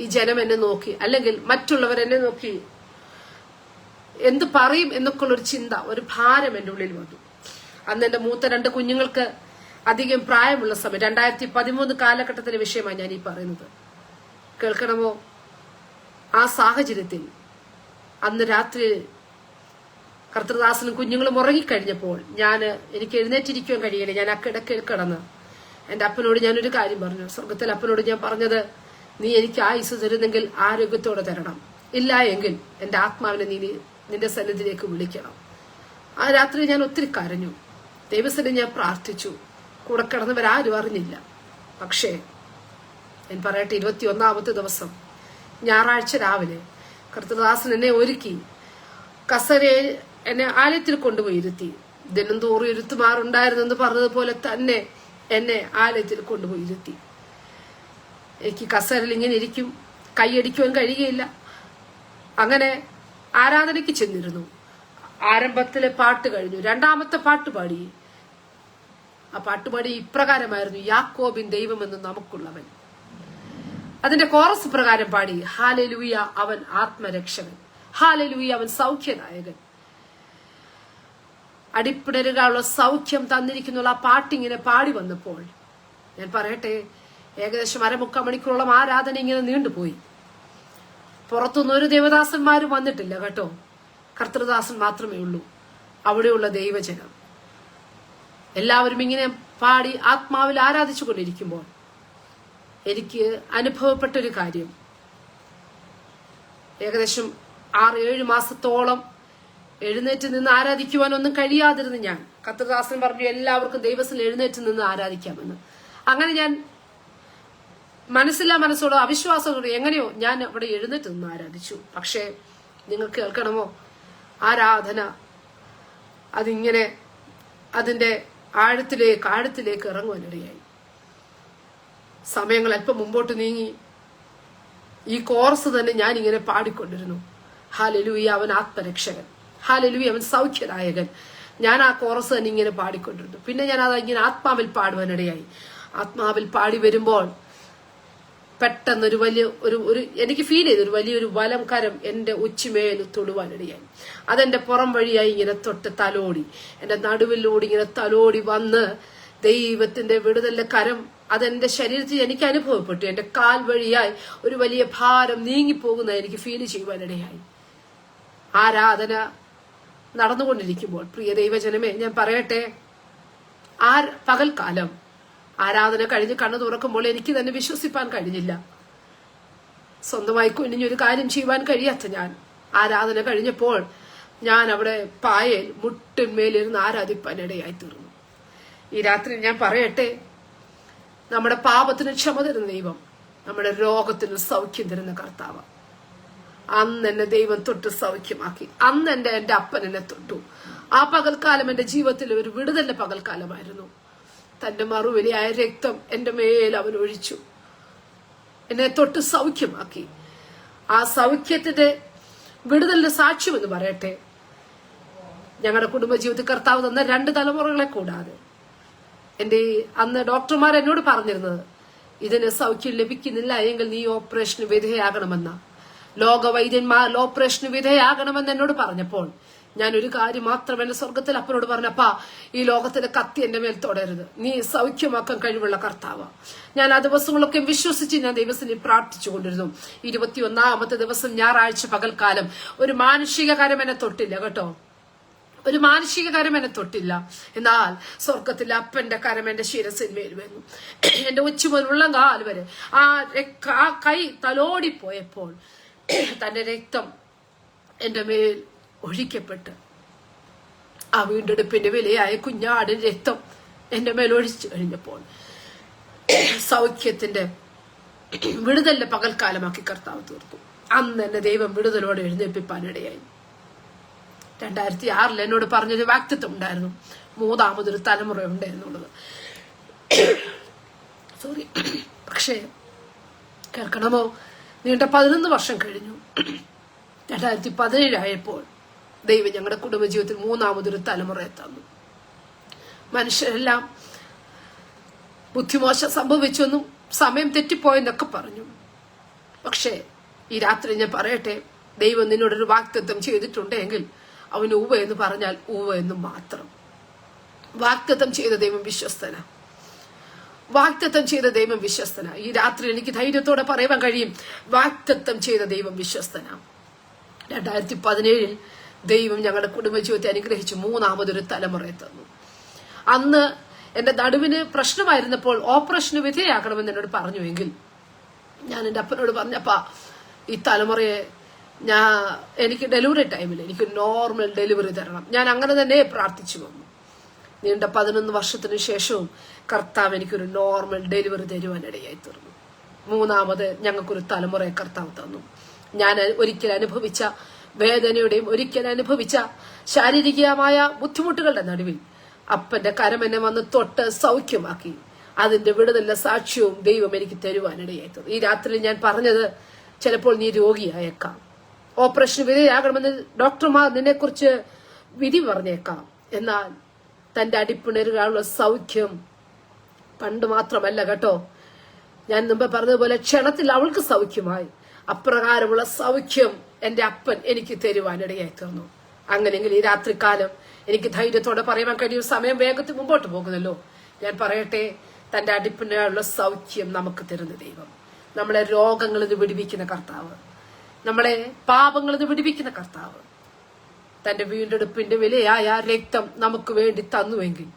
ഈ ജനം എന്നെ നോക്കി, അല്ലെങ്കിൽ മറ്റുള്ളവർ എന്നെ നോക്കി എന്ത് പറയും എന്നൊക്കെയുള്ളൊരു ചിന്ത, ഒരു ഭാരം എന്റെ ഉള്ളിൽ വന്നു. അന്ന് എന്റെ മൂത്ത 2 കുഞ്ഞുങ്ങൾക്ക് അധികം പ്രായമുള്ള സമയം, 2013 കാലഘട്ടത്തിന്റെ വിഷയമാണ് ഞാൻ ഈ പറയുന്നത്. കേൾക്കണമോ? ആ സാഹചര്യത്തിൽ അന്ന് രാത്രി കർത്തൃദാസനും കുഞ്ഞുങ്ങളും ഉറങ്ങിക്കഴിഞ്ഞപ്പോൾ എനിക്ക് എഴുന്നേറ്റിരിക്കുവാൻ കഴിയില്ല. ഞാൻ ആ കിടക്കയിൽ കിടന്ന് എന്റെ അപ്പനോട് ഞാനൊരു കാര്യം പറഞ്ഞു. സ്വർഗത്തിൽ അപ്പനോട് ഞാൻ പറഞ്ഞത്, നീ എനിക്ക് ആയുസ് തരുന്നെങ്കിൽ ആരോഗ്യത്തോടെ തരണം, ഇല്ല എങ്കിൽ എന്റെ ആത്മാവിനെ നീ നിന്റെ സന്നിധിയിലേക്ക് വിളിക്കണം. ആ രാത്രി ഞാൻ ഒത്തിരി കരഞ്ഞു, ദൈവസന്നിധി ഞാൻ പ്രാർത്ഥിച്ചു. കൂടെ കിടന്നവരാരും അറിഞ്ഞില്ല. പക്ഷേ ഞാൻ പറയട്ടെ, 21ാമത്തെ ദിവസം ഞായറാഴ്ച രാവിലെ കർത്തൃദാസൻ എന്നെ ഒരുക്കി കസരയിൽ എന്നെ ആലയത്തിൽ കൊണ്ടുപോയി ഇരുത്തി. ദിനം തോറും ഇരുത്തുമാറുണ്ടായിരുന്നെന്ന് പറഞ്ഞതുപോലെ തന്നെ എന്നെ ആലയത്തിൽ കൊണ്ടുപോയി ഇരുത്തി. എനിക്ക് കസേരയിൽ ഇങ്ങനെ ഇരിക്കും, കൈയടിക്കുവാൻ കഴിയുകയില്ല. അങ്ങനെ ആരാധനയ്ക്ക് ചെന്നിരുന്നു. ആരംഭത്തിലെ പാട്ട് കഴിഞ്ഞു, 2ാമത്തെ പാട്ട് പാടി. ആ പാട്ടുപാടി ഇപ്രകാരമായിരുന്നു, യാക്കോബിൻ ദൈവമെന്ന് നമുക്കുള്ളവൻ. അതിന്റെ കോറസ് പ്രകാരം പാടി, ഹല്ലേലൂയ അവൻ ആത്മരക്ഷകൻ, ഹല്ലേലൂയ അവൻ സൗഖ്യദായകൻ. അടിപ്പിടരുകളുള്ള സൗഖ്യം തന്നിരിക്കുന്ന ആ പാട്ടിങ്ങനെ പാടി വന്നപ്പോൾ ഞാൻ പറയട്ടെ, ഏകദേശം 1/4 മണിക്കൂറോളം ആരാധന ഇങ്ങനെ നീണ്ടുപോയി. പുറത്തുനിന്ന് ഒരു ദേവദാസന്മാരും വന്നിട്ടില്ല കേട്ടോ, കർത്തൃദാസൻ മാത്രമേ ഉള്ളൂ. അവിടെയുള്ള ദൈവജനം എല്ലാവരും ഇങ്ങനെ പാടി ആത്മാവിൽ ആരാധിച്ചു കൊണ്ടിരിക്കുമ്പോൾ എനിക്ക് അനുഭവപ്പെട്ടൊരു കാര്യം, ഏകദേശം 6-7 മാസത്തോളം എഴുന്നേറ്റ് നിന്ന് ആരാധിക്കുവാനൊന്നും കഴിയാതിരുന്നു ഞാൻ. കർത്തൃദാസൻ പറഞ്ഞു എല്ലാവർക്കും ദൈവത്തിൽ എഴുന്നേറ്റ് നിന്ന് ആരാധിക്കാമെന്ന്. അങ്ങനെ ഞാൻ മനസ്സോടോ അവിശ്വാസത്തോടോ എങ്ങനെയോ ഞാൻ അവിടെ എഴുന്നേറ്റ് നിന്ന് ആരാധിച്ചു. പക്ഷേ നിങ്ങൾക്ക് കേൾക്കണമോ, ആരാധന അതിങ്ങനെ അതിന്റെ ആഴത്തിലേക്ക് ഇറങ്ങുവാനിടയായി. സമയങ്ങൾ അല്പം മുമ്പോട്ട് നീങ്ങി. ഈ കോർസ് തന്നെ ഞാൻ ഇങ്ങനെ പാടിക്കൊണ്ടിരുന്നു, ഹല്ലേലൂയ അവൻ ആത്മരക്ഷകൻ, ഹല്ലേലൂയ അവൻ സൗഖ്യദായകൻ. ഞാൻ ആ കോറസ് തന്നെ ഇങ്ങനെ പാടിക്കൊണ്ടിരുന്നു. പിന്നെ ഞാൻ അത് ഇങ്ങനെ ആത്മാവിൽ പാടുവാനിടയായി. ആത്മാവിൽ പാടി വരുമ്പോൾ പെട്ടെന്ന് എനിക്ക് ഫീൽ ചെയ്തു, ഒരു വലിയൊരു വലം കരം എന്റെ ഉച്ചിമേൽ തൊടുവാനിടയായി. അതെന്റെ പുറം വഴിയായി ഇങ്ങനെ തൊട്ട് തലോടി, എന്റെ നടുവിലൂടെ ഇങ്ങനെ തലോടി വന്ന് ദൈവത്തിന്റെ വിടുതലിന്റെ കരം അതെന്റെ ശരീരത്തിൽ എനിക്ക് അനുഭവപ്പെട്ടു. എന്റെ കാൽ വഴിയായി ഒരു വലിയ ഭാരം നീങ്ങിപ്പോകുന്ന എനിക്ക് ഫീൽ ചെയ്യുവാനിടയായി. ആരാധന നടന്നുകൊണ്ടിരിക്കുമ്പോൾ പ്രിയ ദൈവജനമേ, ഞാൻ പറയട്ടെ, പകൽക്കാലം ആരാധന കഴിഞ്ഞ് കണ്ണു തുറക്കുമ്പോൾ എനിക്ക് തന്നെ വിശ്വസിപ്പാൻ കഴിഞ്ഞില്ല. സ്വന്തമായി കുഞ്ഞൊരു കാര്യം ചെയ്യുവാൻ കഴിയാത്ത ഞാൻ ആരാധന കഴിഞ്ഞപ്പോൾ ഞാൻ അവിടെ പായൽ മുട്ടിന്മേലിരുന്ന് ആരാധിപ്പാനിടയായി തീർന്നു. ഈ രാത്രി ഞാൻ പറയട്ടെ, നമ്മുടെ പാപത്തിന് ക്ഷമ തരുന്ന ദൈവം, നമ്മുടെ രോഗത്തിന് സൗഖ്യം തരുന്ന കർത്താവ്. അന്ന് എന്നെ ദൈവം തൊട്ട് സൗഖ്യമാക്കി. അന്ന് എന്റെ അപ്പൻ എന്നെ തൊട്ടു. ആ പകൽക്കാലം എന്റെ ജീവിതത്തിൽ ഒരു വിടുതലിന്റെ പകൽക്കാലമായിരുന്നു. തന്റെ മറുവിലയായ രക്തം എന്റെ മേൽ അവൻ ഒഴിച്ചു, എന്നെ തൊട്ട് സൗഖ്യമാക്കി. ആ സൗഖ്യത്തിന്റെ വിടുതലിന്റെ സാക്ഷ്യം എന്ന് പറയട്ടെ. ഞങ്ങളുടെ കുടുംബജീവിതത്തിൽ കർത്താവ് തന്ന 2 തലമുറകളെ കൂടാതെ എന്റെ അന്ന് ഡോക്ടർമാർ എന്നോട് പറഞ്ഞിരുന്നത്, ഇതിന് സൗഖ്യം ലഭിക്കുന്നില്ല എങ്കിൽ നീ ഓപ്പറേഷന് വിധേയാകണമെന്ന. ലോകവൈദ്യന്മാർ ഓപ്പറേഷന് വിധേയാകണമെന്ന് എന്നോട് പറഞ്ഞപ്പോൾ ഞാൻ ഒരു കാര്യം മാത്രം എന്റെ സ്വർഗത്തിൽ അപ്പനോട് പറഞ്ഞപ്പാ, ഈ ലോകത്തിലെ കത്തി എന്റെ മേൽ തൊടരുത്, നീ സൗഖ്യമാക്കാൻ കഴിവുള്ള കർത്താവ്. ഞാൻ ആ ദിവസങ്ങളൊക്കെ വിശ്വസിച്ച് ഞാൻ ദൈവത്തിനെ പ്രാർത്ഥിച്ചുകൊണ്ടിരുന്നു. 21ാമത്തെ ദിവസം ഞായറാഴ്ച പകൽക്കാലം ഒരു മാനുഷിക കാര്യം എന്നെ തൊട്ടില്ല കേട്ടോ, ഒരു മാനുഷിക കാര്യം എന്നെ തൊട്ടില്ല. എന്നാൽ സ്വർഗത്തിലെ അപ്പന്റെ കരം എന്റെ ശിരസിന്മേൽ വന്നു. എന്റെ ഉച്ച മുതൽ ഉള്ളങ്കാൽ വരെ ആ കൈ തലോടിപ്പോയപ്പോൾ തന്റെ രക്തം എന്റെ മേൽ ഒഴിക്കപ്പെട്ട് ആ വീണ്ടെടുപ്പിന്റെ വിലയായ കുഞ്ഞാടിന്റെ രക്തം എന്റെ മേൽ ഒഴിച്ചു കഴിഞ്ഞപ്പോൾ സൗഖ്യത്തിന്റെ വിടുതലിന്റെ പകൽക്കാലമാക്കി കർത്താവ് തീർത്തു. അന്ന് എന്നെ ദൈവം വിടുതലോടെ എഴുന്നേൽപ്പിപ്പാനിടയായി. 2006 എന്നോട് പറഞ്ഞൊരു വാക്തത്വം ഉണ്ടായിരുന്നു, 3ാമതൊരു തലമുറ ഉണ്ട് എന്നുള്ളത്. സോറി, പക്ഷേ കേൾക്കണമോ, നീണ്ട 11 വർഷം കഴിഞ്ഞു. 2017 ആയപ്പോൾ ദൈവം ഞങ്ങളുടെ കുടുംബജീവിതത്തിൽ 3ാമതൊരു തലമുറയെ തന്നു. മനുഷ്യരെല്ലാം ബുദ്ധിമോശം സംഭവിച്ചെന്നും സമയം തെറ്റിപ്പോയെന്നൊക്കെ പറഞ്ഞു. പക്ഷേ ഈ രാത്രി ഞാൻ പറയട്ടെ, ദൈവം നിന്നോടൊരു വാക്തത്വം ചെയ്തിട്ടുണ്ടെങ്കിൽ അവന് ഉവ്വ എന്ന് പറഞ്ഞാൽ ഉവ്വ എന്ന് മാത്രം. വാക്തത്വം ചെയ്ത ദൈവം വിശ്വസ്തന, വാക്തത്വം ചെയ്ത ദൈവം വിശ്വസ്തന. ഈ രാത്രി എനിക്ക് ധൈര്യത്തോടെ പറയാൻ കഴിയും, വാക്തത്വം ചെയ്ത ദൈവം വിശ്വസ്തന. 2017 ദൈവം ഞങ്ങളുടെ കുടുംബജീവിതത്തെ അനുഗ്രഹിച്ച് 3ാമതൊരു തലമുറയെ തന്നു. അന്ന് എന്റെ നടുവിന് പ്രശ്നമായിരുന്നപ്പോൾ ഓപ്പറേഷന് വിധേയാക്കണമെന്ന് എന്നോട് പറഞ്ഞുവെങ്കിൽ ഞാൻ എന്റെ അപ്പനോട് പറഞ്ഞപ്പാ, ഈ തലമുറയെ എനിക്ക് ഡെലിവറി ടൈമിൽ എനിക്ക് നോർമൽ ഡെലിവറി തരണം. ഞാൻ അങ്ങനെ തന്നെ പ്രാർത്ഥിച്ചു വന്നു. നീണ്ട 11 വർഷത്തിന് ശേഷവും കർത്താവ് എനിക്കൊരു നോർമൽ ഡെലിവറി തരുവാനിടയായി തീർന്നു. 3ാമത് ഞങ്ങൾക്കൊരു തലമുറയെ കർത്താവ് തന്നു. ഞാൻ ഒരിക്കൽ അനുഭവിച്ച വേദനയുടെയും ഒരിക്കൽ അനുഭവിച്ച ശാരീരികമായ ബുദ്ധിമുട്ടുകളുടെ നടുവിൽ അപ്പന്റെ കരം എന്നെ വന്ന് തൊട്ട് സൗഖ്യമാക്കി. അതിന്റെ വിടുതലിന്റെ സാക്ഷ്യവും ദൈവം എനിക്ക് തരുവാനിടയായി തീർന്നു. ഈ രാത്രി ഞാൻ പറഞ്ഞത്, ചിലപ്പോൾ നീ രോഗിയായേക്കാം, ഓപ്പറേഷന് വിധേയാകണമെന്ന് ഡോക്ടർമാർ നിന്നെക്കുറിച്ച് വിധി പറഞ്ഞേക്കാം. എന്നാൽ തന്റെ അടിപ്പിണരുകളുള്ള സൗഖ്യം പണ്ട് മാത്രമല്ല കേട്ടോ. ഞാൻ മുമ്പ് പറഞ്ഞതുപോലെ ക്ഷണത്തിൽ അവൾക്ക് സൗഖ്യമായി. അപ്രകാരമുള്ള സൗഖ്യം എന്റെ അപ്പൻ എനിക്ക് തരുവാനിടയായി തീർന്നു. അങ്ങനെയെങ്കിൽ ഈ രാത്രികാലം എനിക്ക് ധൈര്യത്തോടെ പറയാൻ കഴിയും, സമയം വേഗത്തിൽ മുമ്പോട്ട് പോകുന്നല്ലോ. ഞാൻ പറയട്ടെ, തന്റെ അടിപ്പിനുള്ള സൗഖ്യം നമുക്ക് തരുന്ന ദൈവം, നമ്മളെ രോഗങ്ങളിൽ നിന്ന് വിടുവിക്കുന്ന കർത്താവ്, നമ്മളെ പാപങ്ങളിൽ നിന്ന് വിടുവിക്കുന്ന കർത്താവ്, തന്റെ വീണ്ടെടുപ്പിന്റെ വിലയായ രക്തം നമുക്ക് വേണ്ടി തന്നുവെങ്കിൽ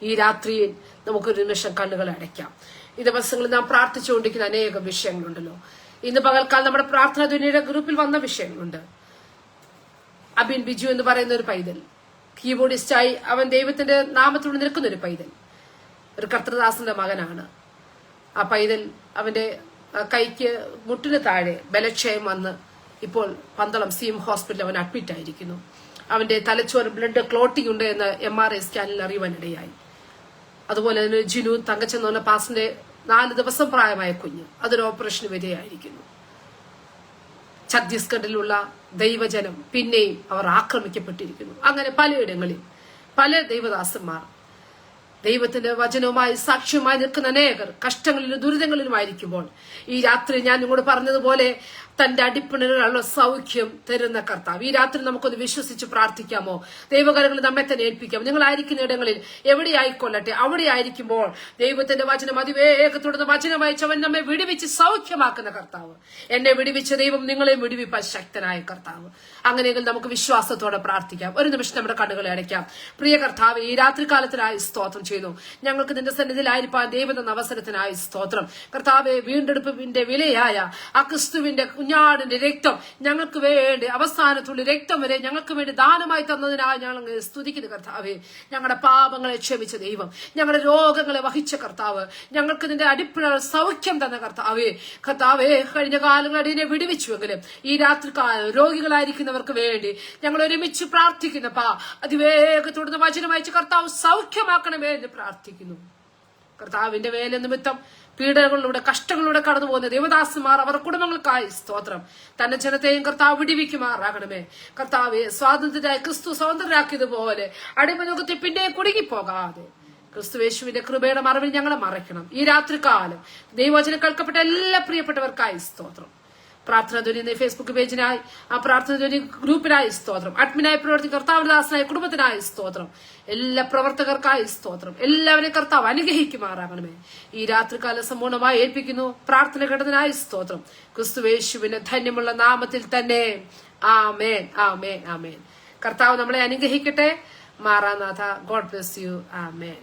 ഈ രാത്രിയിൽ നമുക്കൊരു നിമിഷം കണ്ണുകൾ അടയ്ക്കാം. ഈ ദിവസങ്ങളിൽ നാം പ്രാർത്ഥിച്ചുകൊണ്ടിരിക്കുന്ന അനേകം വിഷയങ്ങളുണ്ടല്ലോ. ഇന്ന് പകൽക്കാലം നമ്മുടെ പ്രാർത്ഥന ദുനിയുടെ ഗ്രൂപ്പിൽ വന്ന വിഷയങ്ങളുണ്ട്. അബിൻ ബിജു എന്ന് പറയുന്ന ഒരു പൈതൽ, കീബോർഡിസ്റ്റായി അവൻ ദൈവത്തിന്റെ നാമത്തോട് നിൽക്കുന്ന ഒരു പൈതൽ, ഒരു കർത്തൃദാസന്റെ മകനാണ്. ആ പൈതൽ അവന്റെ കൈക്ക് മുട്ടിന് താഴെ ബലക്ഷയം വന്ന് ഇപ്പോൾ പന്തളം സീം ഹോസ്പിറ്റലിൽ അവൻ അഡ്മിറ്റ് ആയിരിക്കുന്നു. അവന്റെ തലച്ചോറ് ബ്ലഡ് ക്ലോട്ടിംഗ് ഉണ്ട് എന്ന് MRI സ്കാനിൽ അറിയുവാനിടയായി. അതുപോലെ തന്നെ ജിനു തങ്കച്ചൻ എന്ന് പറഞ്ഞ പാസിന്റെ 4 ദിവസം പ്രായമായ കുഞ്ഞ്, അതൊരു ഓപ്പറേഷന് വിധേയായിരിക്കുന്നു. ഛത്തീസ്ഗഡിലുള്ള ദൈവജനം പിന്നെയും അവർ ആക്രമിക്കപ്പെട്ടിരിക്കുന്നു. അങ്ങനെ പലയിടങ്ങളിൽ പല ദൈവദാസന്മാർ ദൈവത്തിന്റെ വചനവുമായി സാക്ഷ്യമായി നിൽക്കുന്ന അനേകർ കഷ്ടങ്ങളിലും ദുരിതങ്ങളിലുമായിരിക്കുമ്പോൾ ഈ രാത്രി ഞാൻ നിങ്ങളോട് പറഞ്ഞതുപോലെ തന്റെ അടിപ്പിണരുള്ള സൗഖ്യം തരുന്ന കർത്താവ്. ഈ രാത്രി നമുക്കൊന്ന് വിശ്വസിച്ച് പ്രാർത്ഥിക്കാമോ? ദൈവകരങ്ങളിൽ നമ്മെ തന്നെ ഏൽപ്പിക്കാം. നിങ്ങളായിരിക്കുന്ന ഇടങ്ങളിൽ എവിടെയായിക്കൊള്ളട്ടെ, അവിടെ ആയിരിക്കുമ്പോൾ ദൈവത്തിന്റെ വചനം അതിവേഗത്തോടുന്ന വചനം അയച്ചവൻ നമ്മെ വിടുവിച്ച് സൗഖ്യമാക്കുന്ന കർത്താവ്. എന്നെ വിടുവിച്ച ദൈവം നിങ്ങളെ വിടുവിപ്പാൻ ശക്തനായ കർത്താവ്. അങ്ങനെയെങ്കിൽ നമുക്ക് വിശ്വാസത്തോടെ പ്രാർത്ഥിക്കാം. ഒരു നിമിഷം നമ്മുടെ കണ്ണുകളെ അടയ്ക്കാം. പ്രിയ കർത്താവ്, ഈ രാത്രികാലത്തിനായി സ്തോത്രം ചെയ്യുന്നു. ഞങ്ങൾക്ക് നിന്റെ സന്നിധിയിലായിരിക്കാൻ ദൈവം തന്ന അവസരത്തിനായി സ്തോത്രം. കർത്താവെ, വീണ്ടെടുപ്പിന്റെ വിലയായ ആ ക്രിസ്തുവിന്റെ കുഞ്ഞാടിന്റെ രക്തം ഞങ്ങൾക്ക് വേണ്ടി അവസാനത്തുള്ള രക്തം വരെ ഞങ്ങൾക്ക് വേണ്ടി ദാനമായി തന്നതിനായി ഞങ്ങൾ സ്തുതിക്കുന്നു കർത്താവെ. ഞങ്ങളുടെ പാപങ്ങളെ ക്ഷമിച്ച ദൈവം, ഞങ്ങളുടെ രോഗങ്ങളെ വഹിച്ച കർത്താവ്, ഞങ്ങൾക്ക് നിന്റെ അടിപ്പിണ സൗഖ്യം തന്ന കർത്താവെ. കർത്താവെ, കഴിഞ്ഞ കാലങ്ങളിൽ എന്നെ വിടുവിച്ചുവെങ്കിലും ഈ രാത്രികാലം രോഗികളായിരിക്കുന്നവർക്ക് വേണ്ടി ഞങ്ങൾ ഒരുമിച്ച് പ്രാർത്ഥിക്കുന്നപ്പാ അതിവേഗത്തോടുന്ന വചനം അയച്ച് കർത്താവ് സൗഖ്യമാക്കണമേ എന്ന് പ്രാർത്ഥിക്കുന്നു. കർത്താവിന്റെ വേല നിമിത്തം പീഡകളിലൂടെ കഷ്ടങ്ങളിലൂടെ കടന്നു പോകുന്ന ദേവദാസന്മാർ അവരുടെ കുടുംബങ്ങൾക്കായി സ്തോത്രം. തന്റെ ജനത്തെയും കർത്താവ് വിടിവിക്കുമാറാകണമേ. കർത്താവെ സ്വാതന്ത്ര്യരായി ക്രിസ്തു സ്വതന്ത്രരാക്കിയതുപോലെ അടിമനുഖത്തിൽ പിന്നെയും കുടുങ്ങിപ്പോകാതെ ക്രിസ്തുവേശുവിന്റെ കൃപയുടെ മറവിൽ ഞങ്ങളെ മറയ്ക്കണം. ഈ രാത്രികാലം ദൈവവചനം കേൾക്കപ്പെട്ട എല്ലാ പ്രിയപ്പെട്ടവർക്കായി സ്തോത്രം. പ്രാർത്ഥന ധ്വനി ഫേസ്ബുക്ക് പേജിനായി, ആ പ്രാർത്ഥന ധ്വനി ഗ്രൂപ്പിനായി സ്തോത്രം. അഡ്മിനായി പ്രവർത്തിക്കുന്ന കർത്താവദാസനായ കുടുംബത്തിനായി സ്തോത്രം. എല്ലാ പ്രവർത്തകർക്കായി സ്തോത്രം. എല്ലാവരെയും കർത്താവ് അനുഗ്രഹിക്കുമാറാകണമേ. ഈ രാത്രികാലം സമ്പൂർണ്ണമായി ഏൽപ്പിക്കുന്നു. പ്രാർത്ഥന കേട്ടതിനായി സ്തോത്രം. ക്രിസ്തുവേശുവിന്റെ ധന്യമുള്ള നാമത്തിൽ തന്നെ ആമേൻ, ആമേൻ, ആമേൻ. കർത്താവ് നമ്മളെ അനുഗ്രഹിക്കട്ടെ. Maranatha. God bless you. Amen.